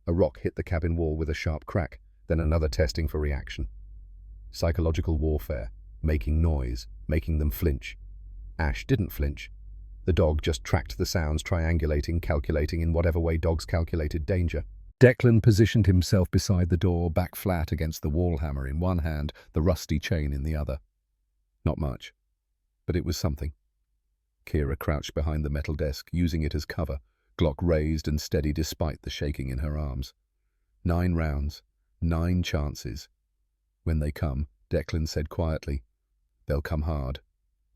A rock hit the cabin wall with a sharp crack, then another testing for reaction. Psychological warfare, making noise, making them flinch. Ash didn't flinch. The dog just tracked the sounds, triangulating, calculating in whatever way dogs calculated danger. Declan positioned himself beside the door, back flat against the wall hammer in one hand, the rusty chain in the other. Not much, but it was something. Kira crouched behind the metal desk, using it as cover, Glock raised and steady despite the shaking in her arms. 9 rounds, 9 chances. When they come, Declan said quietly, they'll come hard.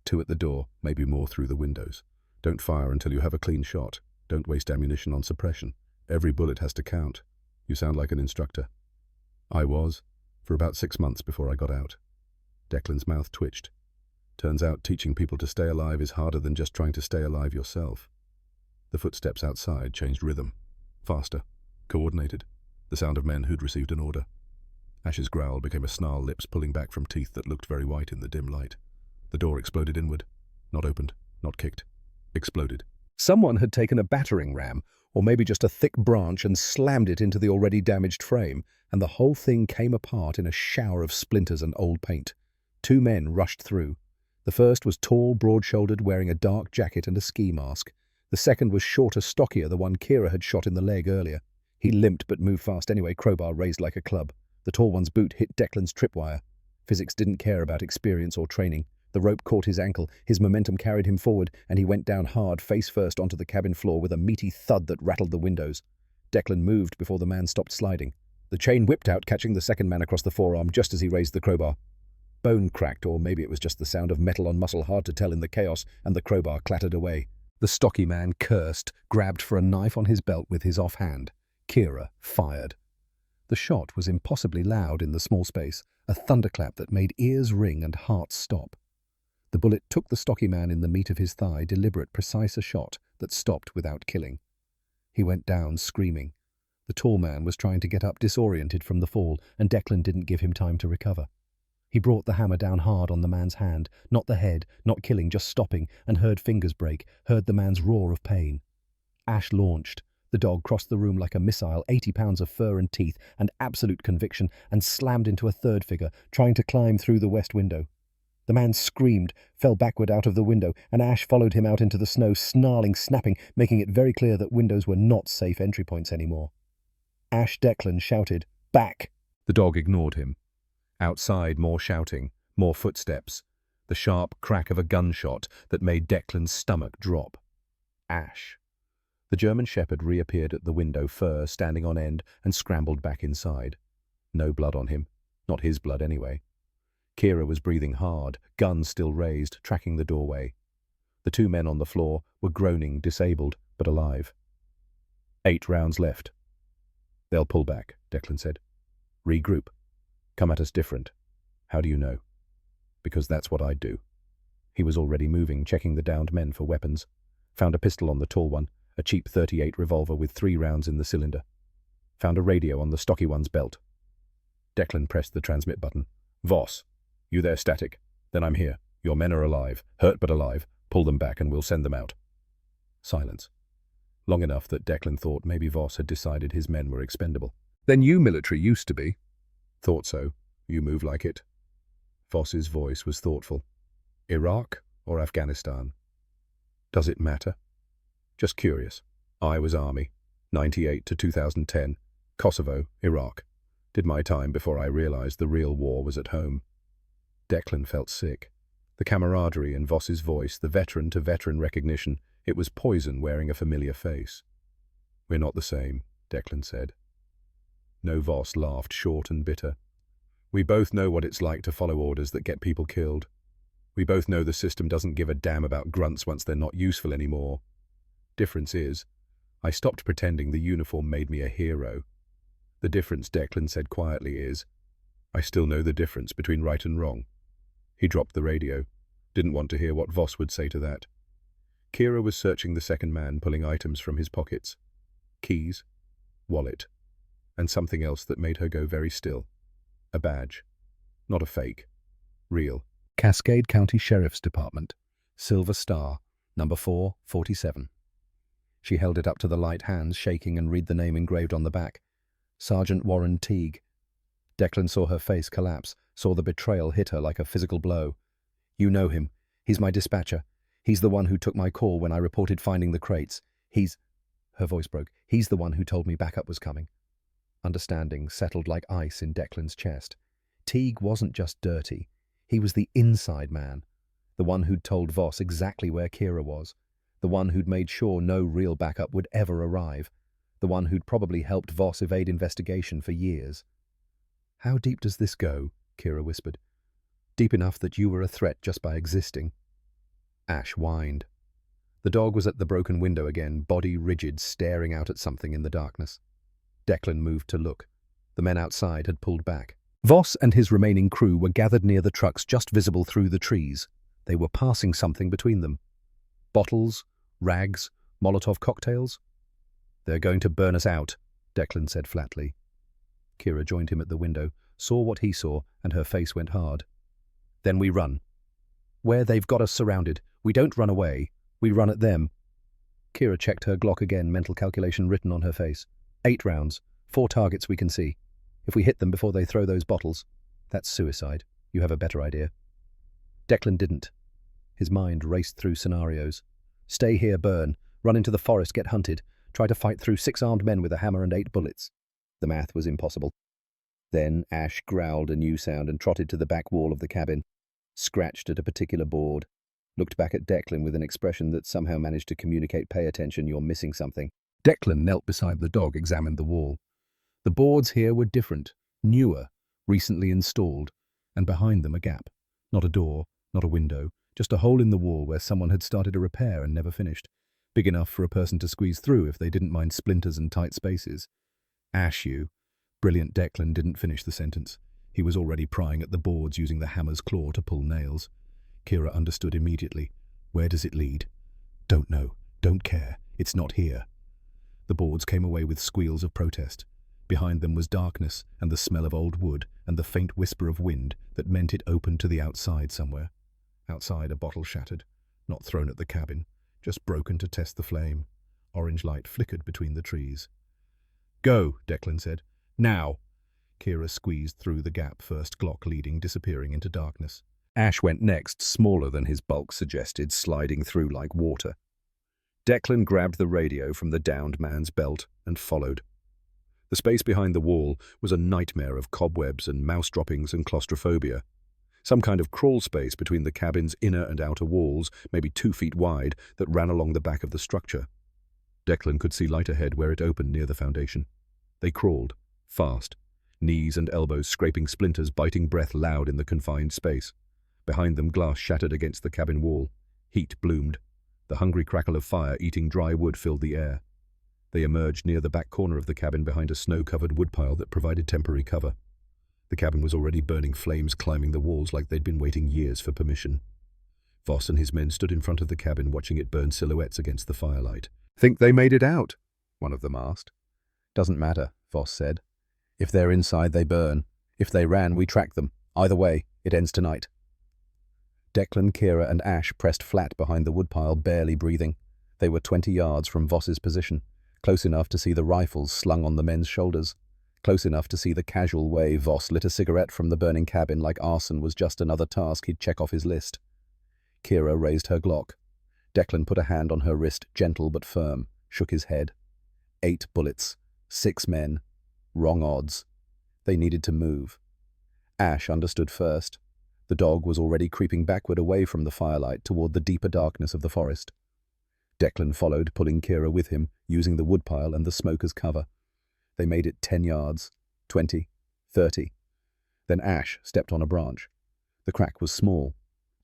2 at the door, maybe more through the windows. Don't fire until you have a clean shot. Don't waste ammunition on suppression. Every bullet has to count. You sound like an instructor. I was, for about 6 months before I got out. Declan's mouth twitched. Turns out teaching people to stay alive is harder than just trying to stay alive yourself. The footsteps outside changed rhythm. Faster. Coordinated. The sound of men who'd received an order. Ash's growl became a snarl, lips pulling back from teeth that looked very white in the dim light. The door exploded inward. Not opened. Not kicked. Exploded. Someone had taken a battering ram, or maybe just a thick branch, and slammed it into the already damaged frame, and the whole thing came apart in a shower of splinters and old paint. 2 men rushed through. The first was tall, broad-shouldered, wearing a dark jacket and a ski mask. The second was shorter, stockier, the one Kira had shot in the leg earlier. He limped but moved fast anyway, crowbar raised like a club. The tall one's boot hit Declan's tripwire. Physics didn't care about experience or training. The rope caught his ankle, his momentum carried him forward, and he went down hard, face first onto the cabin floor with a meaty thud that rattled the windows. Declan moved before the man stopped sliding. The chain whipped out, catching the second man across the forearm just as he raised the crowbar. Bone cracked, or maybe it was just the sound of metal on muscle, hard to tell in the chaos, and the crowbar clattered away. The stocky man cursed, grabbed for a knife on his belt with his offhand. Kira fired. The shot was impossibly loud in the small space, a thunderclap that made ears ring and hearts stop. The bullet took the stocky man in the meat of his thigh, deliberate, precise a shot that stopped without killing. He went down, screaming. The tall man was trying to get up, disoriented from the fall, and Declan didn't give him time to recover. He brought the hammer down hard on the man's hand, not the head, not killing, just stopping, and heard fingers break, heard the man's roar of pain. Ash launched. The dog crossed the room like a missile, 80 pounds of fur and teeth, and absolute conviction, and slammed into a third figure, trying to climb through the west window. The man screamed, fell backward out of the window, and Ash followed him out into the snow, snarling, snapping, making it very clear that windows were not safe entry points anymore. Ash Declan shouted, "Back!" The dog ignored him. Outside, more shouting, more footsteps, the sharp crack of a gunshot that made Declan's stomach drop. Ash. The German shepherd reappeared at the window, fur standing on end, and scrambled back inside. No blood on him. Not his blood, anyway. Kira was breathing hard, gun still raised, tracking the doorway. The 2 men on the floor were groaning, disabled, but alive. 8 rounds left. They'll pull back, Declan said. Regroup. Come at us different. How do you know? Because that's what I'd do. He was already moving, checking the downed men for weapons. Found a pistol on the tall one, a cheap .38 revolver with 3 rounds in the cylinder. Found a radio on the stocky one's belt. Declan pressed the transmit button. Voss. You there, static? Then I'm here. Your men are alive. Hurt but alive. Pull them back and we'll send them out. Silence. Long enough that Declan thought maybe Voss had decided his men were expendable. Then you military used to be. Thought so. You move like it. Voss's voice was thoughtful. Iraq or Afghanistan? Does it matter? Just curious. I was Army. 98 to 2010. Kosovo, Iraq. Did my time before I realized the real war was at home. Declan felt sick. The camaraderie in Voss's voice, the veteran-to-veteran recognition, it was poison wearing a familiar face. We're not the same, Declan said. No, Voss laughed, short and bitter. We both know what it's like to follow orders that get people killed. We both know the system doesn't give a damn about grunts once they're not useful anymore. Difference is, I stopped pretending the uniform made me a hero. The difference, Declan said quietly, is, I still know the difference between right and wrong. He dropped the radio. Didn't want to hear what Voss would say to that. Kira was searching the second man, pulling items from his pockets. Keys, wallet, and something else that made her go very still. A badge. Not a fake. Real. Cascade County Sheriff's Department, Silver Star, number 447. She held it up to the light hands, shaking, and read the name engraved on the back. Sergeant Warren Teague. Declan saw her face collapse, saw the betrayal hit her like a physical blow. You know him. He's my dispatcher. He's the one who took my call when I reported finding the crates. Her voice broke. He's the one who told me backup was coming. Understanding settled like ice in Declan's chest. Teague wasn't just dirty. He was the inside man. The one who'd told Voss exactly where Kira was. The one who'd made sure no real backup would ever arrive. The one who'd probably helped Voss evade investigation for years. How deep does this go? Kira whispered. Deep enough that you were a threat just by existing. Ash whined. The dog was at the broken window again, body rigid, staring out at something in the darkness. Declan moved to look. The men outside had pulled back. Voss and his remaining crew were gathered near the trucks, just visible through the trees. They were passing something between them. Bottles, rags, Molotov cocktails. They're going to burn us out, Declan said flatly. Kira joined him at the window, saw what he saw, and her face went hard. Then we run. Where they've got us surrounded, we don't run away. We run at them. Kira checked her Glock again, mental calculation written on her face. 8 rounds, 4 targets we can see. If we hit them before they throw those bottles, that's suicide. You have a better idea. Declan didn't. His mind raced through scenarios. Stay here, burn. Run into the forest, get hunted. Try to fight through 6 armed men with a hammer and 8 bullets. The math was impossible. Then Ash growled a new sound and trotted to the back wall of the cabin. Scratched at a particular board. Looked back at Declan with an expression that somehow managed to communicate, pay attention, you're missing something. Declan knelt beside the dog, examined the wall. The boards here were different, newer, recently installed, and behind them a gap. Not a door, not a window, just a hole in the wall where someone had started a repair and never finished. Big enough for a person to squeeze through if they didn't mind splinters and tight spaces. Ash, you. Brilliant Declan didn't finish the sentence. He was already prying at the boards using the hammer's claw to pull nails. Kira understood immediately. Where does it lead? Don't know. Don't care. It's not here. The boards came away with squeals of protest. Behind them was darkness and the smell of old wood and the faint whisper of wind that meant it opened to the outside somewhere. Outside, a bottle shattered, not thrown at the cabin, just broken to test the flame. Orange light flickered between the trees. Go, Declan said. Now! Kira squeezed through the gap, first Glock leading, disappearing into darkness. Ash went next, smaller than his bulk suggested, sliding through like water. Declan grabbed the radio from the downed man's belt and followed. The space behind the wall was a nightmare of cobwebs and mouse droppings and claustrophobia. Some kind of crawl space between the cabin's inner and outer walls, maybe 2 feet wide, that ran along the back of the structure. Declan could see light ahead where it opened near the foundation. They crawled, fast, knees and elbows scraping splinters, biting breath loud in the confined space. Behind them, glass shattered against the cabin wall. Heat bloomed. The hungry crackle of fire eating dry wood filled the air. They emerged near the back corner of the cabin behind a snow-covered woodpile that provided temporary cover. The cabin was already burning, flames climbing the walls like they'd been waiting years for permission. Voss and his men stood in front of the cabin, watching it burn silhouettes against the firelight. Think they made it out? One of them asked. Doesn't matter, Voss said. If they're inside, they burn. If they ran, we track them. Either way, it ends tonight. Declan, Kira, and Ash pressed flat behind the woodpile, barely breathing. They were 20 yards from Voss's position, close enough to see the rifles slung on the men's shoulders, close enough to see the casual way Voss lit a cigarette from the burning cabin like arson was just another task he'd check off his list. Kira raised her Glock. Declan put a hand on her wrist, gentle but firm, shook his head. 8 bullets, 6 men. Wrong odds. They needed to move. Ash understood first. The dog was already creeping backward away from the firelight toward the deeper darkness of the forest. Declan followed, pulling Kira with him, using the woodpile and the smoke as cover. They made it 10 yards, 20, 30. Then Ash stepped on a branch. The crack was small.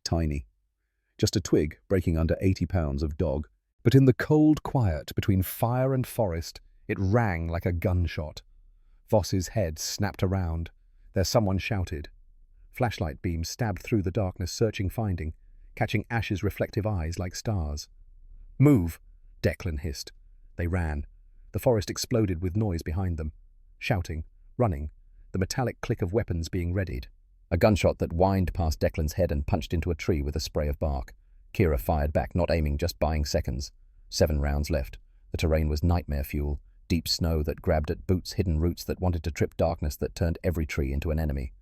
tiny. Just a twig breaking under 80 pounds of dog. But in the cold quiet between fire and forest, it rang like a gunshot. Voss's head snapped around. There someone shouted. Flashlight beams stabbed through the darkness, searching, finding, catching Ash's reflective eyes like stars. "Move!" Declan hissed. They ran. The forest exploded with noise behind them. Shouting, running, the metallic click of weapons being readied. A gunshot that whined past Declan's head and punched into a tree with a spray of bark. Kira fired back, not aiming, just buying seconds. 7 rounds left. The terrain was nightmare fuel. Deep snow that grabbed at boots, hidden roots that wanted to trip, darkness that turned every tree into an enemy.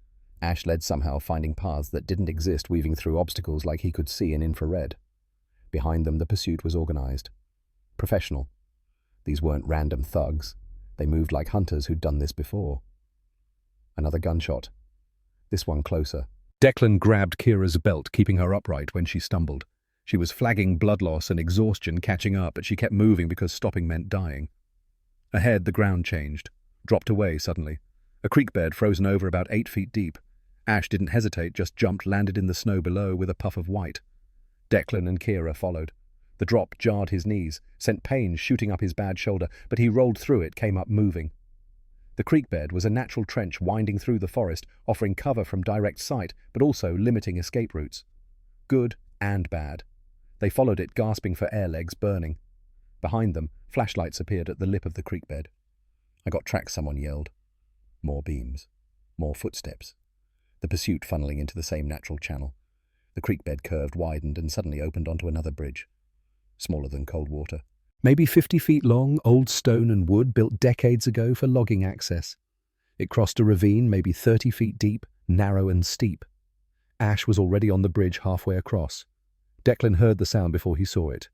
Ash led somehow, finding paths that didn't exist, weaving through obstacles like he could see in infrared. Behind them, the pursuit was organized. Professional. These weren't random thugs. They moved like hunters who'd done this before. Another gunshot. This one closer. Declan grabbed Kira's belt, keeping her upright when she stumbled. She was flagging blood loss and exhaustion catching up, but she kept moving because stopping meant dying. Ahead, the ground changed, dropped away suddenly. A creek bed frozen over about 8 feet deep. Ash didn't hesitate, just jumped, landed in the snow below with a puff of white. Declan and Kira followed. The drop jarred his knees, sent pain shooting up his bad shoulder, but he rolled through it, came up moving. The creek bed was a natural trench winding through the forest, offering cover from direct sight, but also limiting escape routes. Good and bad. They followed it, gasping for air, legs burning. Behind them, flashlights appeared at the lip of the creek bed. "I got tracks," someone yelled. More beams. More footsteps. The pursuit funneling into the same natural channel. The creek bed curved, widened, and suddenly opened onto another bridge. Smaller than cold water. Maybe 50 feet long, old stone and wood, built decades ago for logging access. It crossed a ravine, maybe 30 feet deep, narrow and steep. Ash was already on the bridge halfway across. Declan heard the sound before he saw it.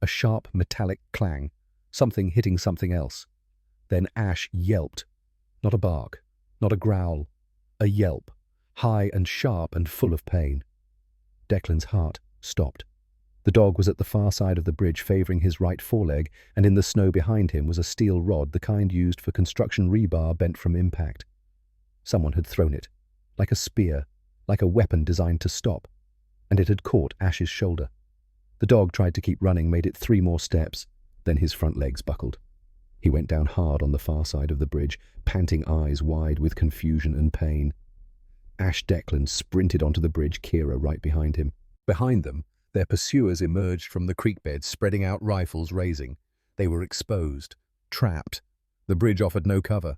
A sharp, metallic clang, something hitting something else. Then Ash yelped. Not a bark, not a growl, a yelp, high and sharp and full of pain. Declan's heart stopped. The dog was at the far side of the bridge, favouring his right foreleg, and in the snow behind him was a steel rod, the kind used for construction rebar bent from impact. Someone had thrown it, like a spear, like a weapon designed to stop, and it had caught Ash's shoulder. The dog tried to keep running, made it 3 more steps, then his front legs buckled. He went down hard on the far side of the bridge, panting, eyes wide with confusion and pain. Ash Declan sprinted onto the bridge, Kira right behind him. Behind them, their pursuers emerged from the creek bed, spreading out, rifles raising. They were exposed, trapped. The bridge offered no cover.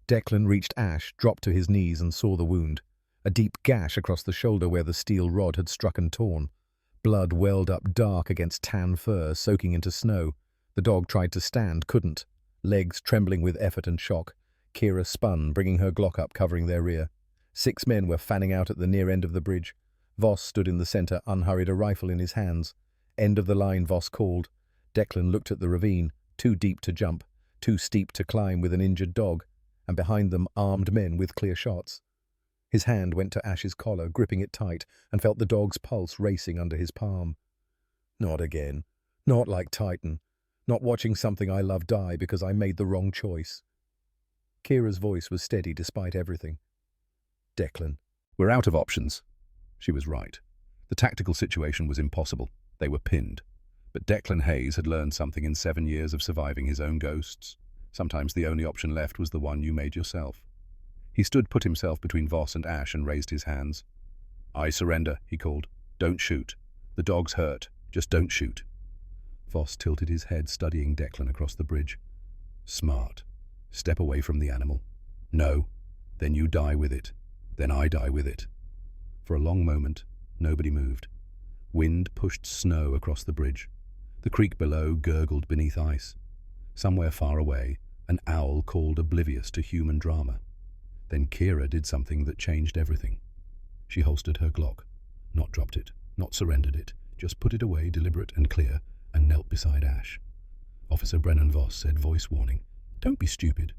Declan reached Ash, dropped to his knees and saw the wound. A deep gash across the shoulder where the steel rod had struck and torn. Blood welled up dark against tan fur, soaking into snow. The dog tried to stand, couldn't. Legs trembling with effort and shock. Kira spun, bringing her Glock up, covering their rear. 6 men were fanning out at the near end of the bridge. Voss stood in the centre, unhurried, a rifle in his hands. "End of the line," Voss called. Declan looked at the ravine, too deep to jump, too steep to climb with an injured dog, and behind them armed men with clear shots. His hand went to Ash's collar, gripping it tight, and felt the dog's pulse racing under his palm. "Not again. Not like Titan. Not watching something I love die because I made the wrong choice." Kira's voice was steady despite everything. "Declan, we're out of options." She was right. The tactical situation was impossible. They were pinned. But Declan Hayes had learned something in 7 years of surviving his own ghosts. Sometimes the only option left was the one you made yourself. He put himself between Voss and Ash and raised his hands. "I surrender," he called. "Don't shoot. The dog's hurt. Just don't shoot." Voss tilted his head, studying Declan across the bridge. "Smart. Step away from the animal. No. Then you die with it. Then I die with it." For a long moment, nobody moved. Wind pushed snow across the bridge. The creek below gurgled beneath ice. Somewhere far away, an owl called, oblivious to human drama. Then Kira did something that changed everything. She holstered her Glock, not dropped it, not surrendered it, just put it away, deliberate and clear, and knelt beside Ash. Officer Brennan Voss said, voice warning, "Don't be stupid."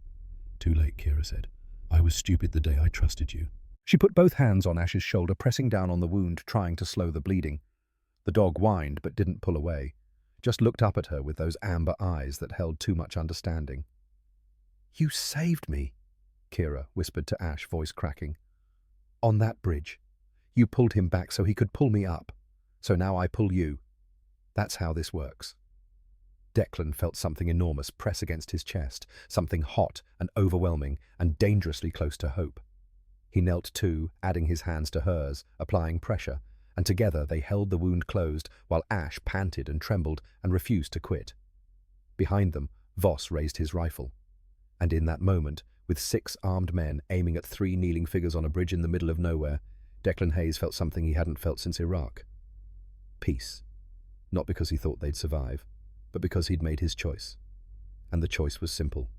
"Too late," Kira said. "I was stupid the day I trusted you." She put both hands on Ash's shoulder, pressing down on the wound, trying to slow the bleeding. The dog whined but didn't pull away, just looked up at her with those amber eyes that held too much understanding. "You saved me," Kira whispered to Ash, voice cracking. "On that bridge. You pulled him back so he could pull me up. So now I pull you. That's how this works." Declan felt something enormous press against his chest, something hot and overwhelming and dangerously close to hope. He knelt too, adding his hands to hers, applying pressure, and together they held the wound closed while Ash panted and trembled and refused to quit. Behind them, Voss raised his rifle. And in that moment, with 6 armed men aiming at 3 kneeling figures on a bridge in the middle of nowhere, Declan Hayes felt something he hadn't felt since Iraq. Peace. Not because he thought they'd survive, but because he'd made his choice. And the choice was simple.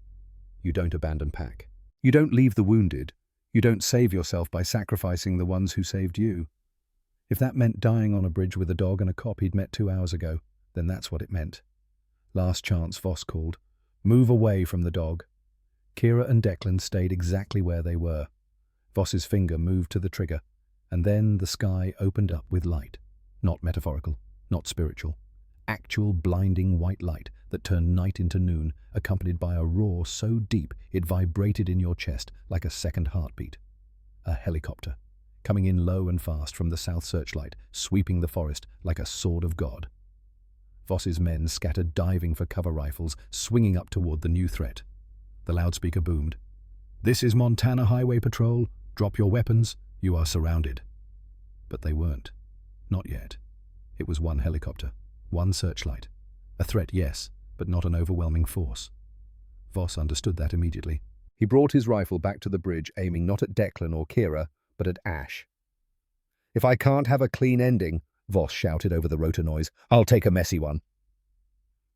You don't abandon pack. You don't leave the wounded. You don't save yourself by sacrificing the ones who saved you. If that meant dying on a bridge with a dog and a cop he'd met 2 hours ago, then that's what it meant. Last chance, Voss called. Move away from the dog. Kira and Declan stayed exactly where they were. Voss's finger moved to the trigger, and then the sky opened up with light. Not metaphorical, not spiritual. Actual blinding white light that turned night into noon, accompanied by a roar so deep it vibrated in your chest like a second heartbeat. A helicopter, coming in low and fast from the south searchlight, sweeping the forest like a sword of God. Voss's men scattered, diving for cover rifles, swinging up toward the new threat. The loudspeaker boomed. "This is Montana Highway Patrol. Drop your weapons. You are surrounded." But they weren't. Not yet. It was one helicopter, one searchlight. A threat, yes, but not an overwhelming force. Voss understood that immediately. He brought his rifle back to the bridge, aiming not at Declan or Kira, but at Ash. "If I can't have a clean ending," Voss shouted over the rotor noise, "I'll take a messy one."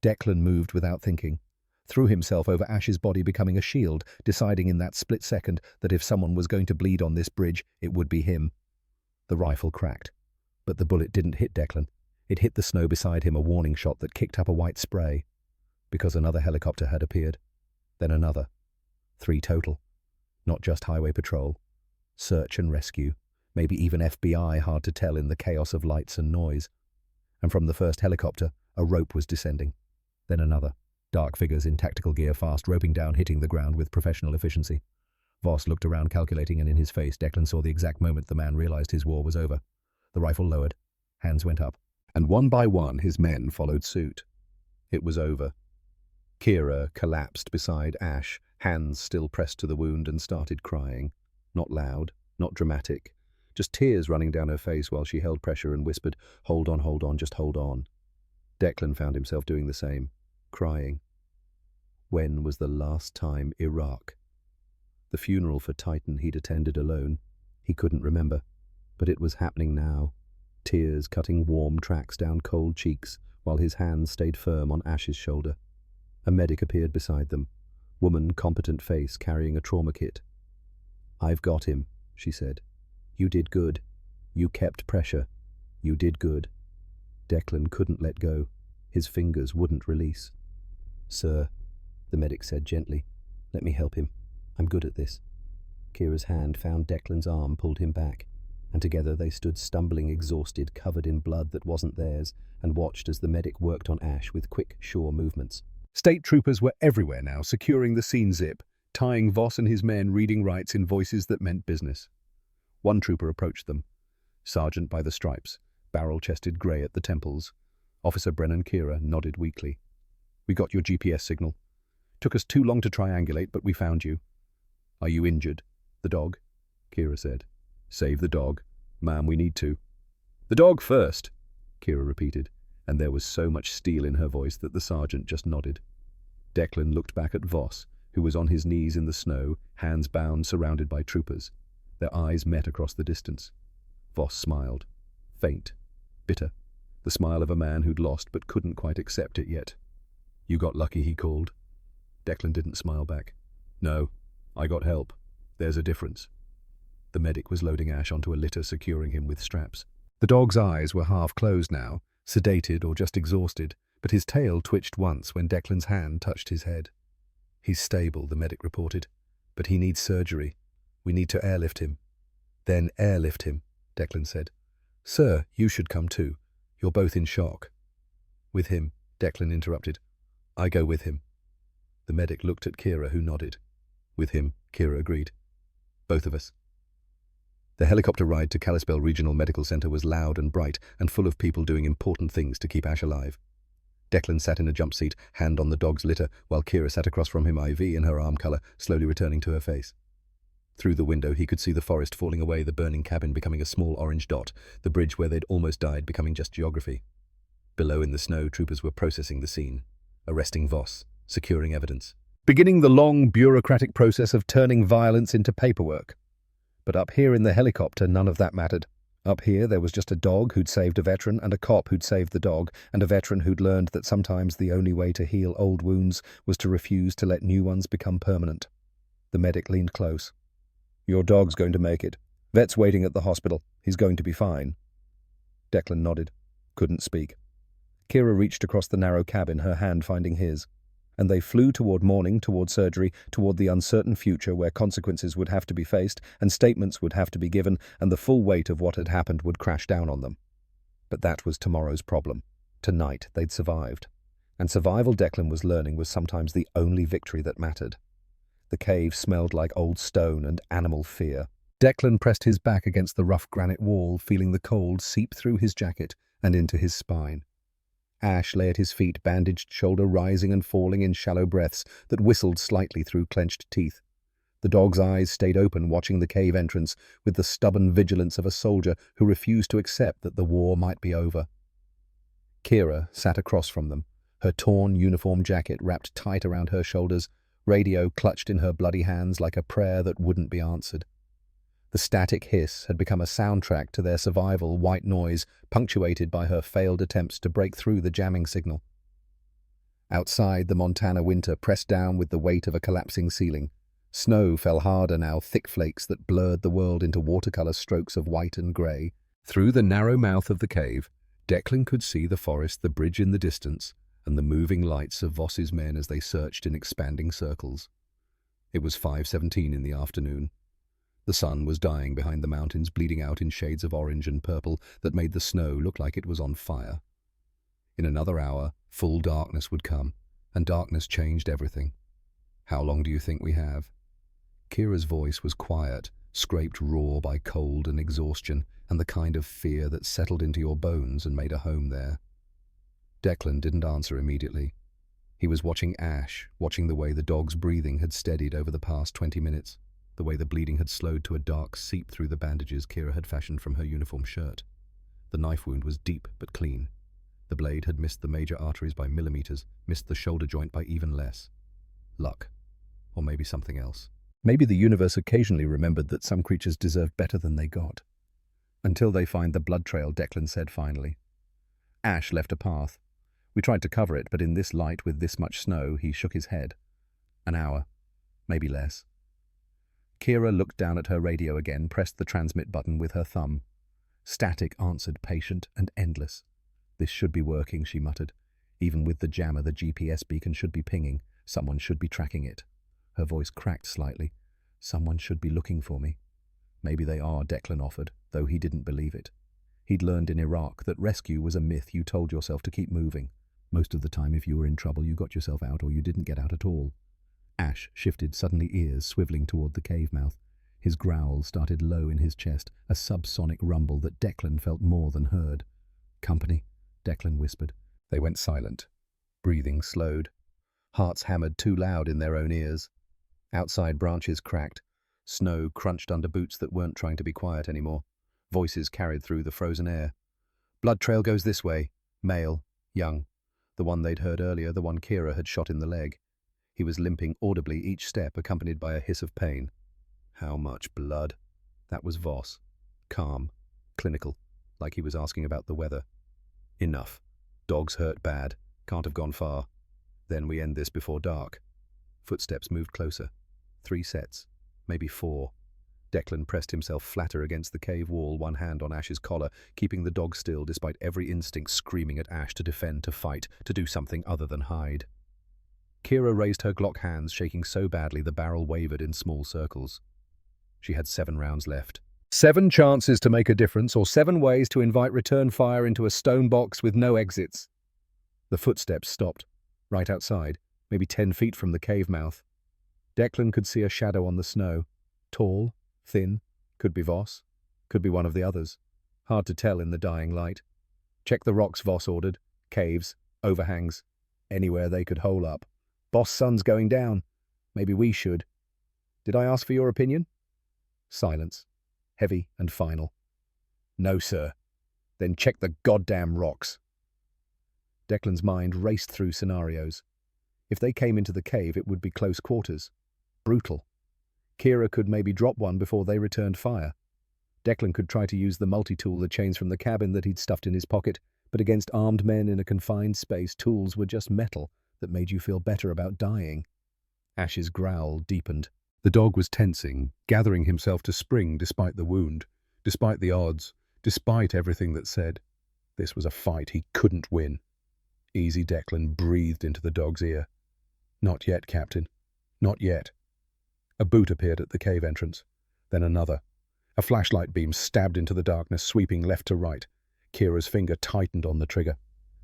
Declan moved without thinking, threw himself over Ash's body, becoming a shield, deciding in that split second that if someone was going to bleed on this bridge, it would be him. The rifle cracked, but the bullet didn't hit Declan. It hit the snow beside him, a warning shot that kicked up a white spray. Because another helicopter had appeared. Then another. 3 total. Not just highway patrol. Search and rescue. Maybe even FBI, hard to tell in the chaos of lights and noise. And from the first helicopter, a rope was descending. Then another. Dark figures in tactical gear, fast roping down, hitting the ground with professional efficiency. Voss looked around, calculating, and in his face, Declan saw the exact moment the man realized his war was over. The rifle lowered. Hands went up. And one by one, his men followed suit. It was over. Kira collapsed beside Ash, hands still pressed to the wound, and started crying. Not loud, not dramatic. Just tears running down her face while she held pressure and whispered, hold on, just hold on." Declan found himself doing the same, crying. When was the last time Iraq? The funeral for Titan he'd attended alone. He couldn't remember, but it was happening now. Tears cutting warm tracks down cold cheeks while his hands stayed firm on Ash's shoulder. A medic appeared beside them, woman, competent face, carrying a trauma kit. "I've got him," she said. "You did good. You kept pressure. You did good." Declan couldn't let go. His fingers wouldn't release. "Sir," the medic said gently, "let me help him. I'm good at this." Kira's hand found Declan's arm, pulled him back, and together they stood stumbling, exhausted, covered in blood that wasn't theirs, and watched as the medic worked on Ash with quick, sure movements. State troopers were everywhere now, securing the scene zip, tying Voss and his men, reading rights in voices that meant business. One trooper approached them. Sergeant by the stripes, barrel-chested grey at the temples. Officer Brennan Kira nodded weakly. "We got your GPS signal. Took us too long to triangulate, but we found you." "Are you injured?" "The dog," Kira said. "Save the dog. Ma'am, we need to." "The dog first," Kira repeated, and there was so much steel in her voice that the sergeant just nodded. Declan looked back at Voss, who was on his knees in the snow, hands bound, surrounded by troopers. Their eyes met across the distance. Voss smiled. Faint. Bitter. The smile of a man who'd lost but couldn't quite accept it yet. "You got lucky," he called. Declan didn't smile back. "No, I got help. There's a difference." The medic was loading Ash onto a litter, securing him with straps. The dog's eyes were half closed now, sedated or just exhausted, but his tail twitched once when Declan's hand touched his head. "He's stable," the medic reported, "but he needs surgery. We need to airlift him." "Then airlift him," Declan said. "Sir, you should come too. You're both in shock." "With him," Declan interrupted. "I go with him." The medic looked at Kira, who nodded. "With him," Kira agreed. "Both of us." The helicopter ride to Kalispell Regional Medical Center was loud and bright and full of people doing important things to keep Ash alive. Declan sat in a jump seat, hand on the dog's litter, while Kira sat across from him, IV in her arm color, slowly returning to her face. Through the window, he could see the forest falling away, the burning cabin becoming a small orange dot, the bridge where they'd almost died becoming just geography. Below in the snow, troopers were processing the scene, arresting Voss, securing evidence, beginning the long, bureaucratic process of turning violence into paperwork. But up here in the helicopter, none of that mattered. Up here, there was just a dog who'd saved a veteran and a cop who'd saved the dog, and a veteran who'd learned that sometimes the only way to heal old wounds was to refuse to let new ones become permanent. The medic leaned close. "Your dog's going to make it. Vet's waiting at the hospital. He's going to be fine." Declan nodded. Couldn't speak. Kira reached across the narrow cabin, her hand finding his. And they flew toward morning, toward surgery, toward the uncertain future where consequences would have to be faced and statements would have to be given and the full weight of what had happened would crash down on them. But that was tomorrow's problem. Tonight they'd survived. And survival, Declan was learning, was sometimes the only victory that mattered. The cave smelled like old stone and animal fear. Declan pressed his back against the rough granite wall, feeling the cold seep through his jacket and into his spine. Ash lay at his feet, bandaged shoulder rising and falling in shallow breaths that whistled slightly through clenched teeth. The dog's eyes stayed open, watching the cave entrance with the stubborn vigilance of a soldier who refused to accept that the war might be over. Kira sat across from them, her torn uniform jacket wrapped tight around her shoulders, radio clutched in her bloody hands like a prayer that wouldn't be answered. The static hiss had become a soundtrack to their survival, white noise, punctuated by her failed attempts to break through the jamming signal. Outside, the Montana winter pressed down with the weight of a collapsing ceiling. Snow fell harder now, thick flakes that blurred the world into watercolor strokes of white and grey. Through the narrow mouth of the cave, Declan could see the forest, the bridge in the distance, and the moving lights of Voss's men as they searched in expanding circles. It was 5:17 in the afternoon. The sun was dying behind the mountains, bleeding out in shades of orange and purple that made the snow look like it was on fire. In another hour, full darkness would come, and darkness changed everything. "How long do you think we have?" Kira's voice was quiet, scraped raw by cold and exhaustion, and the kind of fear that settled into your bones and made a home there. Declan didn't answer immediately. He was watching Ash, watching the way the dog's breathing had steadied over the past 20 minutes. The way the bleeding had slowed to a dark seep through the bandages Kira had fashioned from her uniform shirt. The knife wound was deep but clean. The blade had missed the major arteries by millimeters, missed the shoulder joint by even less. Luck. Or maybe something else. Maybe the universe occasionally remembered that some creatures deserved better than they got. "Until they find the blood trail," Declan said finally. Ash left a path. "We tried to cover it, but in this light with this much snow," he shook his head. "An hour. Maybe less." Kira looked down at her radio again, pressed the transmit button with her thumb. Static answered, patient and endless. "This should be working," she muttered. "Even with the jammer, the GPS beacon should be pinging. Someone should be tracking it." Her voice cracked slightly. "Someone should be looking for me." "Maybe they are," Declan offered, though he didn't believe it. He'd learned in Iraq that rescue was a myth you told yourself to keep moving. Most of the time, if you were in trouble, you got yourself out or you didn't get out at all. Ash shifted, suddenly ears swiveling toward the cave mouth. His growl started low in his chest, a subsonic rumble that Declan felt more than heard. "Company," Declan whispered. They went silent. Breathing slowed. Hearts hammered too loud in their own ears. Outside, branches cracked. Snow crunched under boots that weren't trying to be quiet anymore. Voices carried through the frozen air. "Blood trail goes this way. Male. Young. The one they'd heard earlier, the one Kira had shot in the leg." He was limping audibly each step, accompanied by a hiss of pain. "How much blood?" That was Voss. Calm. Clinical. Like he was asking about the weather. "Enough. Dog's hurt bad. Can't have gone far. Then we end this before dark." Footsteps moved closer. 3 sets. Maybe 4. Declan pressed himself flatter against the cave wall, one hand on Ash's collar, keeping the dog still despite every instinct screaming at Ash to defend, to fight, to do something other than hide. Kira raised her Glock hands, shaking so badly the barrel wavered in small circles. She had 7 rounds left. 7 chances to make a difference, or 7 ways to invite return fire into a stone box with no exits. The footsteps stopped, right outside, maybe 10 feet from the cave mouth. Declan could see a shadow on the snow. Tall, thin, could be Voss. Could be one of the others. Hard to tell in the dying light. Check the rocks, Voss ordered. Caves, overhangs, anywhere they could hole up. Boss sun's going down. Maybe we should. Did I ask for your opinion? Silence. Heavy and final. No, sir. Then check the goddamn rocks. Declan's mind raced through scenarios. If they came into the cave, it would be close quarters. Brutal. Kira could maybe drop one before they returned fire. Declan could try to use the multi-tool, the chains from the cabin that he'd stuffed in his pocket, but against armed men in a confined space, tools were just metal that made you feel better about dying. Ash's growl deepened. The dog was tensing, gathering himself to spring despite the wound, despite the odds, despite everything that said. This was a fight he couldn't win. Easy, Declan breathed into the dog's ear. Not yet, Captain. Not yet. A boot appeared at the cave entrance. Then another. A flashlight beam stabbed into the darkness, sweeping left to right. Kira's finger tightened on the trigger.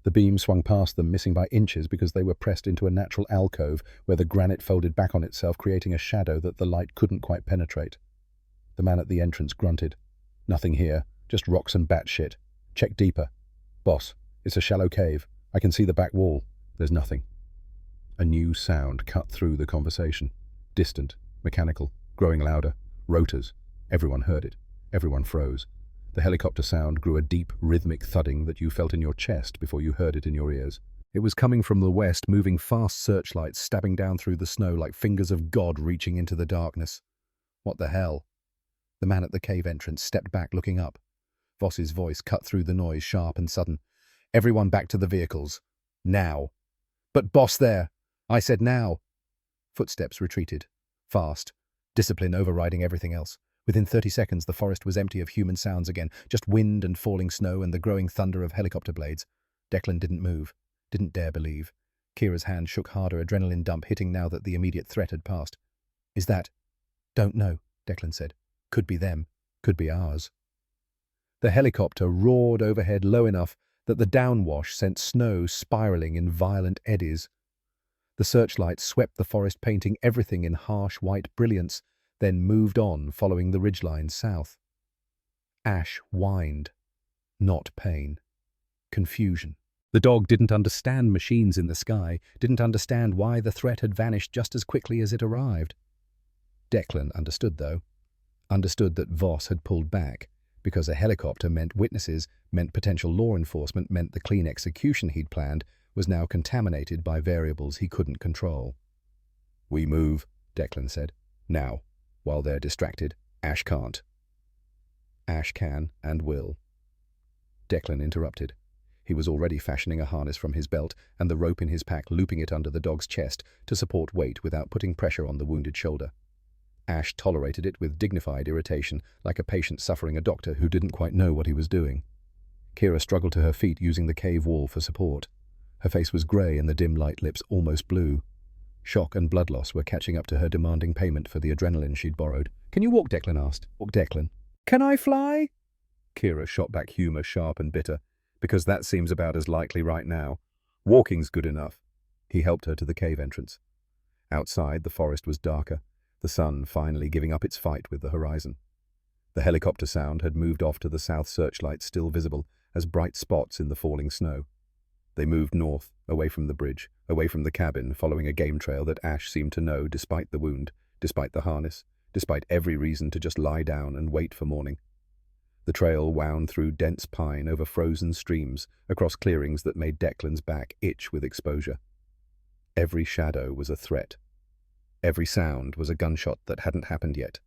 The beam swung past them, missing by inches because they were pressed into a natural alcove where the granite folded back on itself, creating a shadow that the light couldn't quite penetrate. The man at the entrance grunted. Nothing here, just rocks and bat shit. Check deeper. Boss, it's a shallow cave. I can see the back wall. There's nothing. A new sound cut through the conversation. Distant, mechanical, growing louder. Rotors. Everyone heard it. Everyone froze. The helicopter sound grew a deep, rhythmic thudding that you felt in your chest before you heard it in your ears. It was coming from the west, moving fast searchlights stabbing down through the snow like fingers of God reaching into the darkness. What the hell? The man at the cave entrance stepped back, looking up. Voss's voice cut through the noise, sharp and sudden. Everyone back to the vehicles. Now. But boss there. I said now. Footsteps retreated. Fast. Discipline overriding everything else. Within 30 seconds, the forest was empty of human sounds again, just wind and falling snow and the growing thunder of helicopter blades. Declan didn't move, didn't dare believe. Kira's hand shook harder, adrenaline dump hitting now that the immediate threat had passed. Is that? Don't know, Declan said. Could be them, could be ours. The helicopter roared overhead low enough that the downwash sent snow spiraling in violent eddies. The searchlight swept the forest, painting everything in harsh white brilliance, then moved on, following the ridgeline south. Ash whined. Not pain. Confusion. The dog didn't understand machines in the sky, didn't understand why the threat had vanished just as quickly as it arrived. Declan understood, though. Understood that Voss had pulled back, because a helicopter meant witnesses, meant potential law enforcement, meant the clean execution he'd planned was now contaminated by variables he couldn't control. We move, Declan said. Now. While they're distracted, Ash can't. Ash can and will. Declan interrupted. He was already fashioning a harness from his belt and the rope in his pack, looping it under the dog's chest to support weight without putting pressure on the wounded shoulder. Ash tolerated it with dignified irritation, like a patient suffering a doctor who didn't quite know what he was doing. Kira struggled to her feet, using the cave wall for support. Her face was grey and the dim light lips almost blue. Shock and blood loss were catching up to her, demanding payment for the adrenaline she'd borrowed. Can you walk, Declan asked. Walk, Declan. Can I fly? Kira shot back humour, sharp and bitter, because that seems about as likely right now. Walking's good enough. He helped her to the cave entrance. Outside, the forest was darker, the sun finally giving up its fight with the horizon. The helicopter sound had moved off to the south, searchlights still visible as bright spots in the falling snow. They moved north, away from the bridge, away from the cabin, following a game trail that Ash seemed to know despite the wound, despite the harness, despite every reason to just lie down and wait for morning. The trail wound through dense pine, over frozen streams, across clearings that made Declan's back itch with exposure. Every shadow was a threat. Every sound was a gunshot that hadn't happened yet.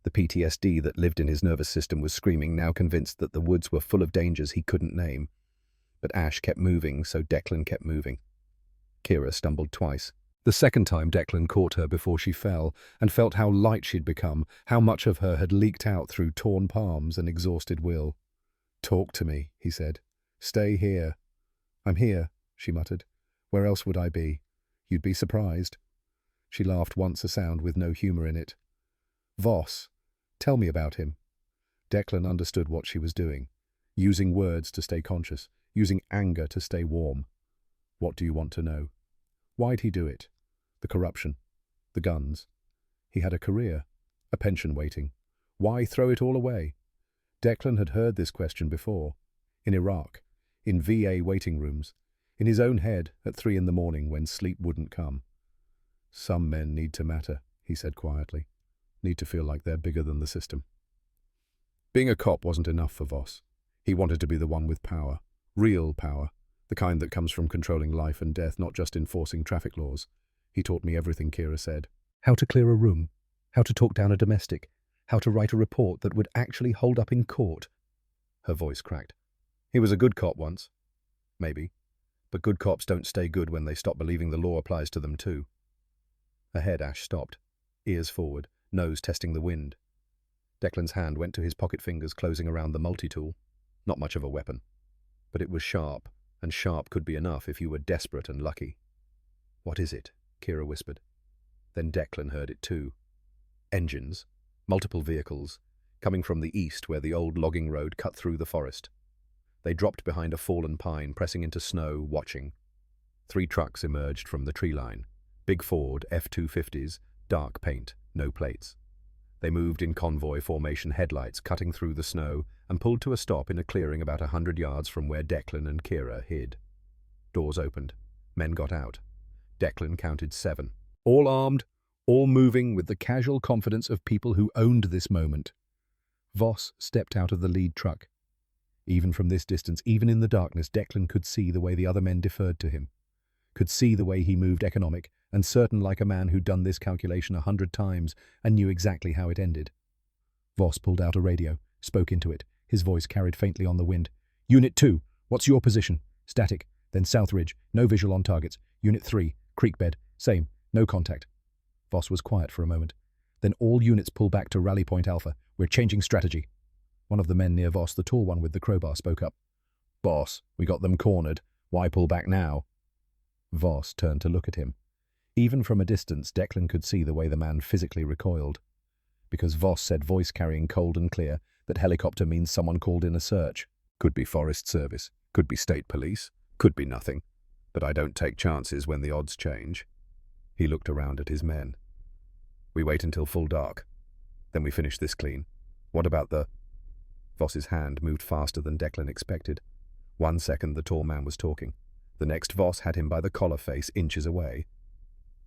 The PTSD that lived in his nervous system was screaming, now convinced that the woods were full of dangers he couldn't name. But Ash kept moving, so Declan kept moving. Kira stumbled twice. The second time Declan caught her before she fell, and felt how light she'd become, how much of her had leaked out through torn palms and exhausted will. Talk to me, he said. Stay here. I'm here, she muttered. Where else would I be? You'd be surprised. She laughed once, a sound with no humour in it. Voss, tell me about him. Declan understood what she was doing, using words to stay conscious, using anger to stay warm. What do you want to know? Why'd he do it? The corruption. The guns. He had a career, a pension waiting. Why throw it all away? Declan had heard this question before, in Iraq, in VA waiting rooms, in his own head at 3 in the morning when sleep wouldn't come. Some men need to matter, he said quietly, need to feel like they're bigger than the system. Being a cop wasn't enough for Voss. He wanted to be the one with power, real power, the kind that comes from controlling life and death, not just enforcing traffic laws. He taught me everything, Kira said. How to clear a room, how to talk down a domestic, how to write a report that would actually hold up in court. Her voice cracked. He was a good cop once. Maybe. But good cops don't stay good when they stop believing the law applies to them too. Ahead, Ash stopped, ears forward, nose testing the wind. Declan's hand went to his pocket fingers closing around the multi-tool. Not much of a weapon. But it was sharp, and sharp could be enough if you were desperate and lucky. What is it? Kira whispered. Then Declan heard it too. Engines, multiple vehicles, coming from the east where the old logging road cut through the forest. They dropped behind a fallen pine, pressing into snow, watching. 3 trucks emerged from the tree line. Big Ford F-250s, dark paint, no plates. They moved in convoy formation, headlights cutting through the snow, and pulled to a stop in a clearing about 100 yards from where Declan and Kira hid. Doors opened. Men got out. Declan counted 7. All armed, all moving with the casual confidence of people who owned this moment. Voss stepped out of the lead truck. Even from this distance, even in the darkness, Declan could see the way the other men deferred to him. Could see the way he moved economic and certain like a man who'd done this calculation 100 times and knew exactly how it ended. Voss pulled out a radio, spoke into it. His voice carried faintly on the wind. Unit 2, what's your position? Static. Then South Ridge, no visual on targets. Unit 3, creek bed, same, no contact. Voss was quiet for a moment. Then all units pull back to Rally Point Alpha. We're changing strategy. One of the men near Voss, the tall one with the crowbar, spoke up. Boss, we got them cornered. Why pull back now? Voss turned to look at him. Even from a distance, Declan could see the way the man physically recoiled. Because Voss said, voice carrying cold and clear, that helicopter means someone called in a search. Could be Forest Service, could be State Police, could be nothing. But I don't take chances when the odds change. He looked around at his men. We wait until full dark. Then we finish this clean. What about the... Voss's hand moved faster than Declan expected. 1 second the tall man was talking. The next Voss had him by the collar face, inches away.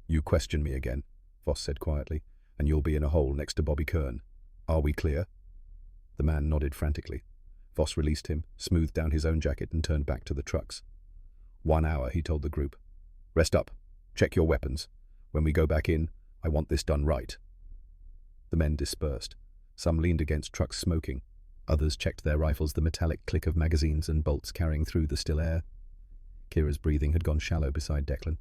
You question me again, Voss said quietly, and you'll be in a hole next to Bobby Kern. Are we clear? The man nodded frantically. Voss released him, smoothed down his own jacket and turned back to the trucks. 1 hour, he told the group. Rest up. Check your weapons. When we go back in, I want this done right. The men dispersed. Some leaned against trucks smoking. Others checked their rifles, the metallic click of magazines and bolts carrying through the still air. Kira's breathing had gone shallow beside Declan.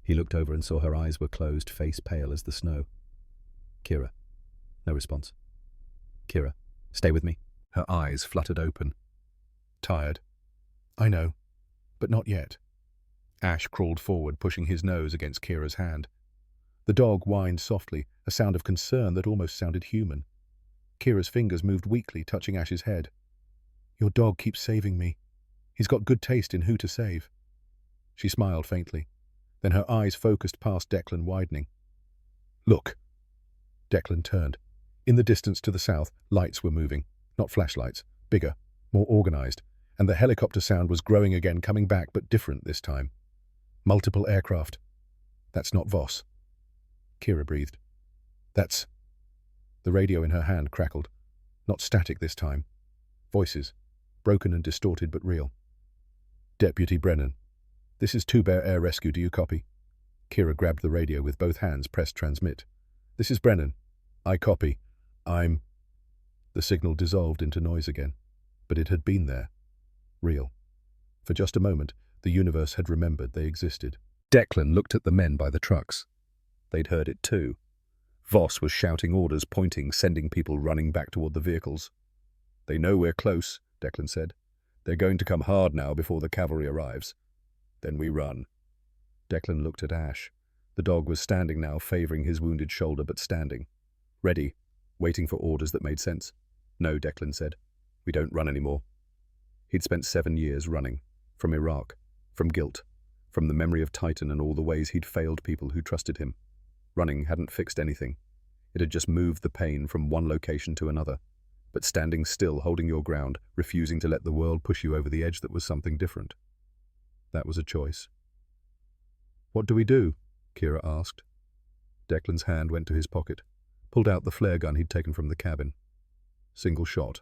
He looked over and saw her eyes were closed, face pale as the snow. Kira. No response. Kira, stay with me. Her eyes fluttered open. Tired. I know, but not yet. Ash crawled forward, pushing his nose against Kira's hand. The dog whined softly, a sound of concern that almost sounded human. Kira's fingers moved weakly, touching Ash's head. Your dog keeps saving me. He's got good taste in who to save. She smiled faintly. Then her eyes focused past Declan, widening. Look. Declan turned. In the distance to the south, lights were moving. Not flashlights. Bigger. More organized. And the helicopter sound was growing again, coming back, but different this time. Multiple aircraft. That's not Voss. Kira breathed. That's... The radio in her hand crackled. Not static this time. Voices. Broken and distorted, but real. Deputy Brennan. This is 2 Bear Air Rescue, do you copy? Kira grabbed the radio with both hands, pressed transmit. This is Brennan. I copy. I'm... The signal dissolved into noise again. But it had been there. Real. For just a moment, the universe had remembered they existed. Declan looked at the men by the trucks. They'd heard it too. Voss was shouting orders, pointing, sending people running back toward the vehicles. They know we're close, Declan said. They're going to come hard now before the cavalry arrives. Then we run. Declan looked at Ash. The dog was standing now, favoring his wounded shoulder, but standing. Ready, waiting for orders that made sense. No, Declan said. We don't run anymore. He'd spent 7 years running. From Iraq. From guilt. From the memory of Titan and all the ways he'd failed people who trusted him. Running hadn't fixed anything. It had just moved the pain from one location to another. but standing still, holding your ground, refusing to let the world push you over the edge that was something different. That was a choice. "What do we do?" Kira asked. Declan's hand went to his pocket, pulled out the flare gun he'd taken from the cabin. Single shot,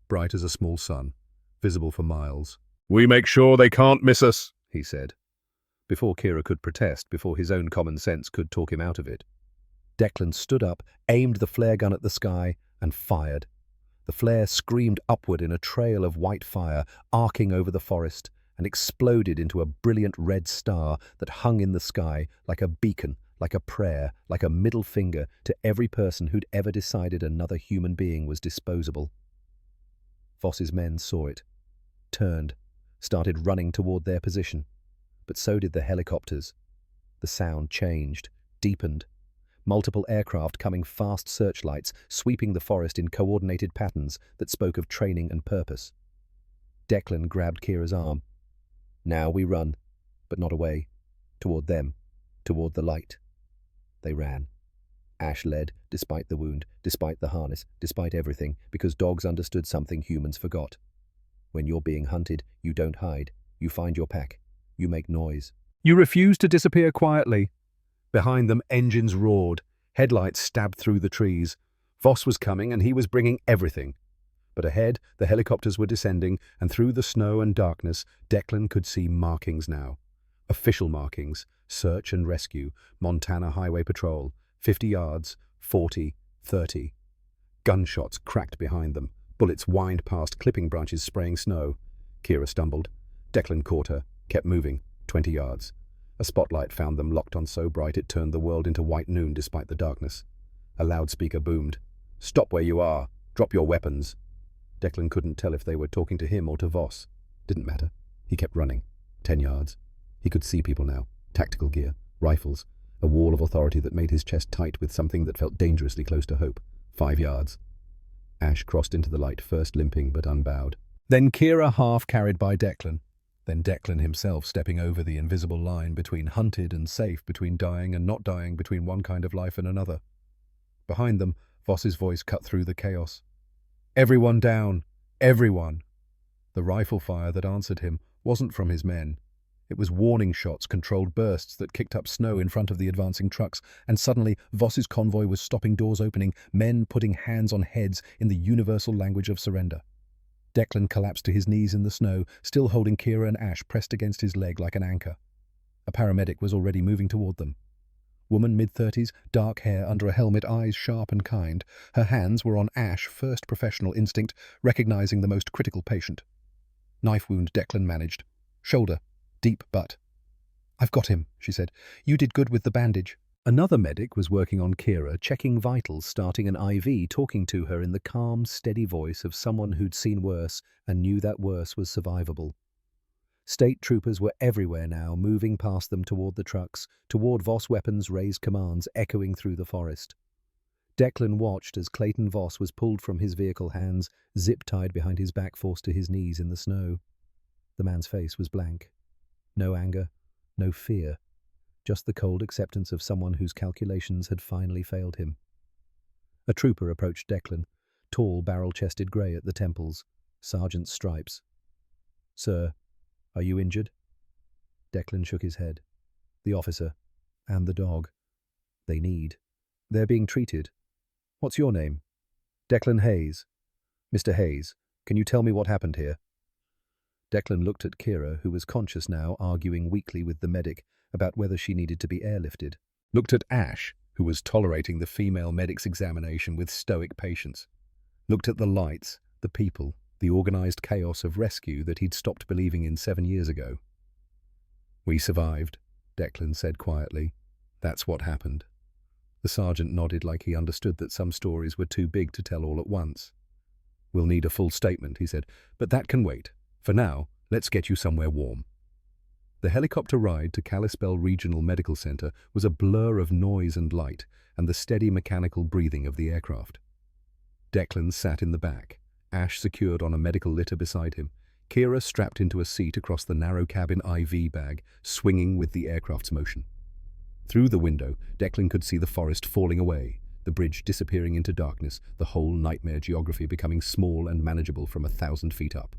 bright as a small sun, visible for miles. "We make sure they can't miss us," he said. Before Kira could protest, before his own common sense could talk him out of it, Declan stood up, aimed the flare gun at the sky, and fired. The flare screamed upward in a trail of white fire, arcing over the forest, and exploded into a brilliant red star that hung in the sky like a beacon, like a prayer, like a middle finger to every person who'd ever decided another human being was disposable. Voss's men saw it, turned, started running toward their position. But so did the helicopters. The sound changed, deepened. Multiple aircraft coming fast searchlights, sweeping the forest in coordinated patterns that spoke of training and purpose. Declan grabbed Kira's arm. "Now we run, but not away. Toward them, toward the light." They ran. Ash led, despite the wound, despite the harness, despite everything, because dogs understood something humans forgot. When you're being hunted, you don't hide. You find your pack. You make noise. "You refuse to disappear quietly." Behind them, engines roared. Headlights stabbed through the trees. Voss was coming, and he was bringing everything. But ahead, the helicopters were descending, and through the snow and darkness, Declan could see markings now. Official markings: search and rescue, Montana Highway Patrol, 50 yards, 40, 30. Gunshots cracked behind them. Bullets whined past, clipping branches spraying snow. Kira stumbled. Declan caught her, kept moving, 20 yards. A spotlight found them, locked on so bright it turned the world into white noon despite the darkness. A loudspeaker boomed. "Stop where you are! Drop your weapons!" Declan couldn't tell if they were talking to him or to Voss. Didn't matter. He kept running. 10 yards. He could see people now. Tactical gear. Rifles. A wall of authority that made his chest tight with something that felt dangerously close to hope. 5 yards. Ash crossed into the light, first limping but unbowed. Then Kira half carried by Declan. Then Declan himself stepping over the invisible line between hunted and safe, between dying and not dying, between one kind of life and another. Behind them, Voss's voice cut through the chaos. "Everyone down! Everyone!" The rifle fire that answered him wasn't from his men. It was warning shots, controlled bursts that kicked up snow in front of the advancing trucks, and suddenly Voss's convoy was stopping, doors opening, men putting hands on heads in the universal language of surrender. Declan collapsed to his knees in the snow, still holding Kira and Ash pressed against his leg like an anchor. A paramedic was already moving toward them. Woman mid-30s, dark hair under a helmet, eyes sharp and kind. Her hands were on Ash, first professional instinct, recognizing the most critical patient. Knife wound Declan managed. Shoulder. Deep butt. "I've got him," she said. "You did good with the bandage." Another medic was working on Kira, checking vitals, starting an IV, talking to her in the calm, steady voice of someone who'd seen worse and knew that worse was survivable. State troopers were everywhere now, moving past them toward the trucks, toward Voss weapons raised commands echoing through the forest. Declan watched as Clayton Voss was pulled from his vehicle, hands zip-tied behind his back, forced to his knees in the snow. The man's face was blank. No anger, no fear. Just the cold acceptance of someone whose calculations had finally failed him. A trooper approached Declan, tall, barrel-chested grey at the temples, sergeant's stripes. "Sir, are you injured?" Declan shook his head. "The officer, and the dog. They need. They're being treated. What's your name?" "Declan Hayes." "Mr. Hayes, can you tell me what happened here?" Declan looked at Kira, who was conscious now, arguing weakly with the medic about whether she needed to be airlifted. Looked at Ash, who was tolerating the female medic's examination with stoic patience. Looked at the lights, the people, the organized chaos of rescue that he'd stopped believing in 7 years ago. "We survived," Declan said quietly. "That's what happened." The sergeant nodded like he understood that some stories were too big to tell all at once. "We'll need a full statement," he said, "but that can wait. For now, let's get you somewhere warm." The helicopter ride to Kalispell Regional Medical Center was a blur of noise and light, and the steady mechanical breathing of the aircraft. Declan sat in the back, Ash secured on a medical litter beside him, Kira strapped into a seat across the narrow cabin IV bag, swinging with the aircraft's motion. Through the window, Declan could see the forest falling away, the bridge disappearing into darkness, the whole nightmare geography becoming small and manageable from 1,000 feet up.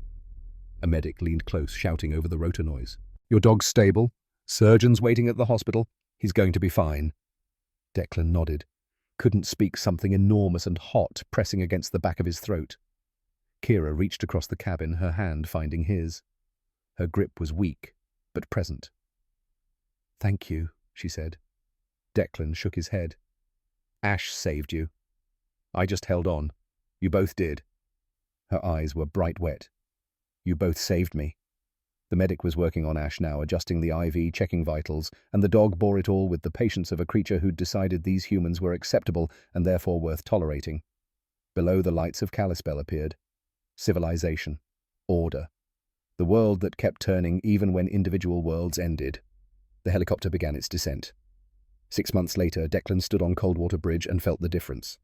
A medic leaned close, shouting over the rotor noise. "Your dog's stable. Surgeon's waiting at the hospital. He's going to be fine." Declan nodded. Couldn't speak, something enormous and hot pressing against the back of his throat. Kira reached across the cabin, her hand finding his. Her grip was weak, but present. "Thank you," she said. Declan shook his head. "Ash saved you. I just held on. You both did." Her eyes were bright wet. "You both saved me." The medic was working on Ash now, adjusting the IV, checking vitals, and the dog bore it all with the patience of a creature who'd decided these humans were acceptable and therefore worth tolerating. Below, the lights of Kalispell appeared. Civilization. Order. The world that kept turning even when individual worlds ended. The helicopter began its descent. 6 months later, Declan stood on Coldwater Bridge and felt the difference.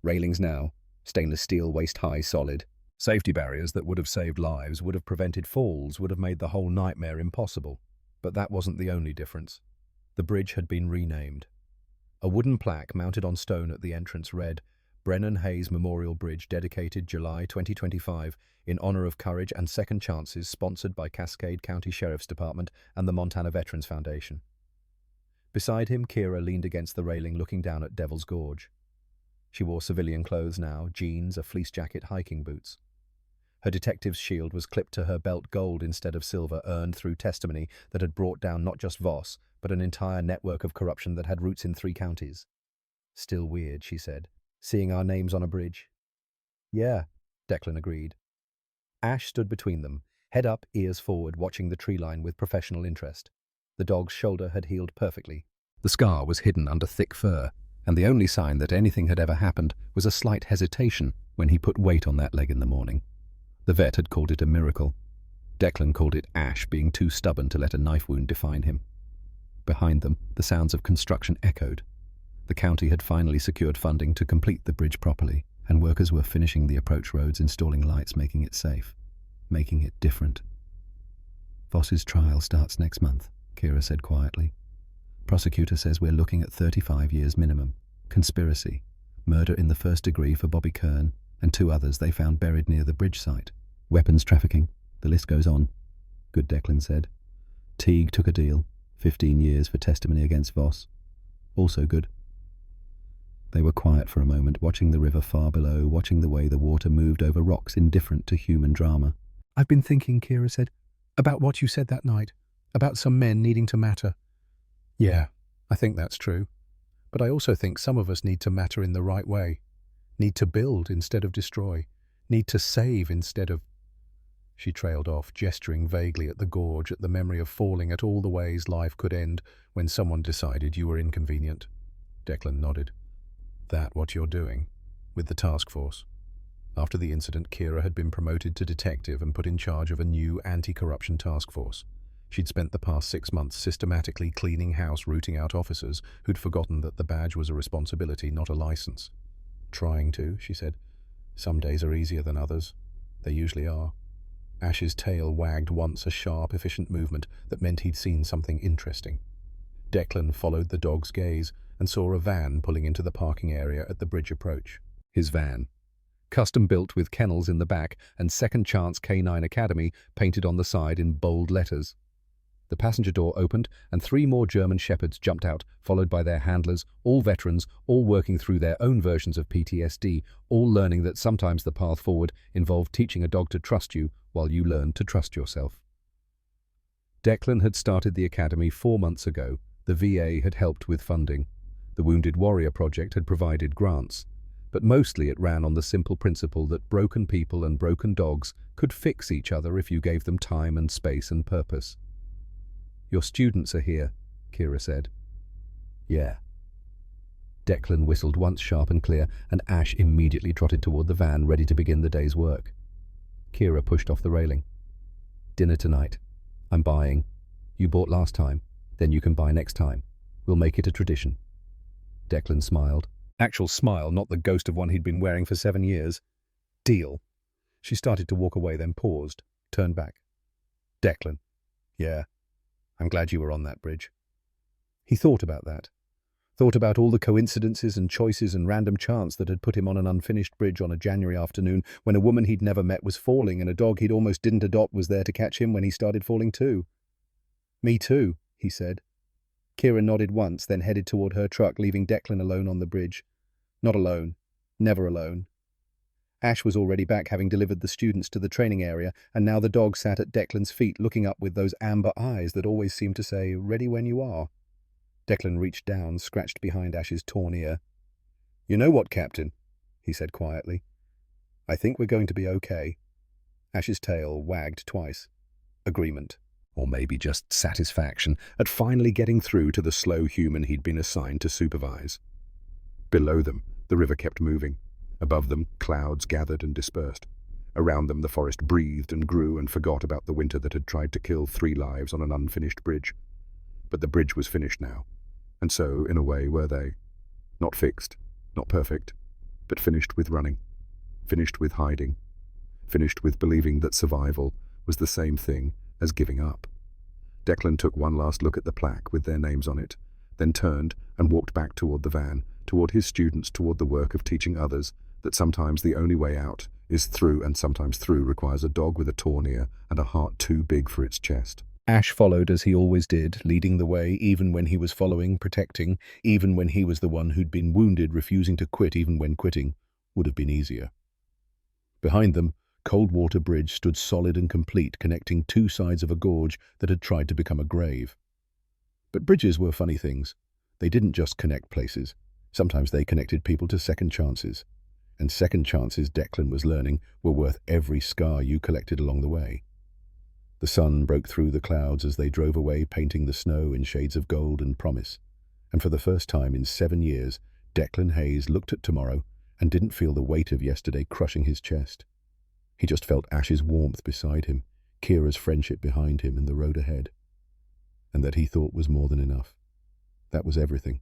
Railings now, stainless steel, waist-high, solid. Safety barriers that would have saved lives, would have prevented falls, would have made the whole nightmare impossible. But that wasn't the only difference. The bridge had been renamed. A wooden plaque mounted on stone at the entrance read, "Brennan Hayes Memorial Bridge, dedicated July 2025, in honor of courage and second chances, sponsored by Cascade County Sheriff's Department and the Montana Veterans Foundation." Beside him, Kira leaned against the railing, looking down at Devil's Gorge. She wore civilian clothes now, jeans, a fleece jacket, hiking boots. Her detective's shield was clipped to her belt, gold instead of silver, earned through testimony that had brought down not just Voss, but an entire network of corruption that had roots in 3 counties. "Still weird," she said, "seeing our names on a bridge." "Yeah," Declan agreed. Ash stood between them, head up, ears forward, watching the tree line with professional interest. The dog's shoulder had healed perfectly. The scar was hidden under thick fur, and the only sign that anything had ever happened was a slight hesitation when he put weight on that leg in the morning. The vet had called it a miracle. Declan called it Ash being too stubborn to let a knife wound define him. Behind them, the sounds of construction echoed. The county had finally secured funding to complete the bridge properly, and workers were finishing the approach roads, installing lights, making it safe, making it different. "Voss's trial starts next month," Kira said quietly. "Prosecutor says we're looking at 35 years minimum. Conspiracy, murder in the first degree for Bobby Kern, and 2 others they found buried near the bridge site. Weapons trafficking, the list goes on." "Good," Declan said. "Teague took a deal, 15 years for testimony against Voss. Also good." They were quiet for a moment, watching the river far below, watching the way the water moved over rocks, indifferent to human drama. "I've been thinking," Kira said, "about what you said that night, about some men needing to matter." "Yeah, I think that's true. But I also think some of us need to matter in the right way. Need to build instead of destroy. Need to save instead of—" She trailed off, gesturing vaguely at the gorge, at the memory of falling, at all the ways life could end when someone decided you were inconvenient. Declan nodded. "That what you're doing? With the task force?" After the incident, Kira had been promoted to detective and put in charge of a new anti-corruption task force. She'd spent the past 6 months systematically cleaning house, rooting out officers who'd forgotten that the badge was a responsibility, not a license. "Trying to," she said. "Some days are easier than others. They usually are." Ash's tail wagged once, a sharp, efficient movement that meant he'd seen something interesting. Declan followed the dog's gaze and saw a van pulling into the parking area at the bridge approach. His van. Custom-built with kennels in the back and Second Chance Canine Academy painted on the side in bold letters. The passenger door opened, and 3 more German shepherds jumped out, followed by their handlers, all veterans, all working through their own versions of PTSD, all learning that sometimes the path forward involved teaching a dog to trust you while you learned to trust yourself. Declan had started the academy 4 months ago. The VA had helped with funding. The Wounded Warrior Project had provided grants. But mostly it ran on the simple principle that broken people and broken dogs could fix each other if you gave them time and space and purpose. "Your students are here," Kira said. "Yeah." Declan whistled once, sharp and clear, and Ash immediately trotted toward the van, ready to begin the day's work. Kira pushed off the railing. "Dinner tonight. I'm buying. You bought last time, then you can buy next time. We'll make it a tradition." Declan smiled. Actual smile, not the ghost of one he'd been wearing for 7 years. "Deal." She started to walk away, then paused, turned back. "Declan." "Yeah. I'm glad you were on that bridge." He thought about that. Thought about all the coincidences and choices and random chance that had put him on an unfinished bridge on a January afternoon when a woman he'd never met was falling and a dog he'd almost didn't adopt was there to catch him when he started falling too. "Me too," he said. Kira nodded once, then headed toward her truck, leaving Declan alone on the bridge. Not alone. Never alone. Ash was already back, having delivered the students to the training area, and now the dog sat at Declan's feet, looking up with those amber eyes that always seemed to say, "Ready when you are." Declan reached down, scratched behind Ash's torn ear. "You know what, Captain?" he said quietly. "I think we're going to be okay." Ash's tail wagged twice. Agreement. Or maybe just satisfaction at finally getting through to the slow human he'd been assigned to supervise. Below them, the river kept moving. Above them, clouds gathered and dispersed. Around them, the forest breathed and grew and forgot about the winter that had tried to kill 3 lives on an unfinished bridge. But the bridge was finished now, and so, in a way, were they. Not fixed, not perfect, but finished with running, finished with hiding, finished with believing that survival was the same thing as giving up. Declan took one last look at the plaque with their names on it, then turned and walked back toward the van, toward his students, toward the work of teaching others that sometimes the only way out is through, and sometimes through requires a dog with a torn ear and a heart too big for its chest. Ash followed as he always did, leading the way even when he was following, protecting, even when he was the one who'd been wounded, refusing to quit even when quitting would have been easier. Behind them, Coldwater Bridge stood solid and complete, connecting 2 sides of a gorge that had tried to become a grave. But bridges were funny things. They didn't just connect places. Sometimes they connected people to second chances. And second chances, Declan was learning, were worth every scar you collected along the way. The sun broke through the clouds as they drove away, painting the snow in shades of gold and promise. And for the first time in 7 years, Declan Hayes looked at tomorrow and didn't feel the weight of yesterday crushing his chest. He just felt Ash's warmth beside him, Kira's friendship behind him, and the road ahead. And that he thought was more than enough. That was everything.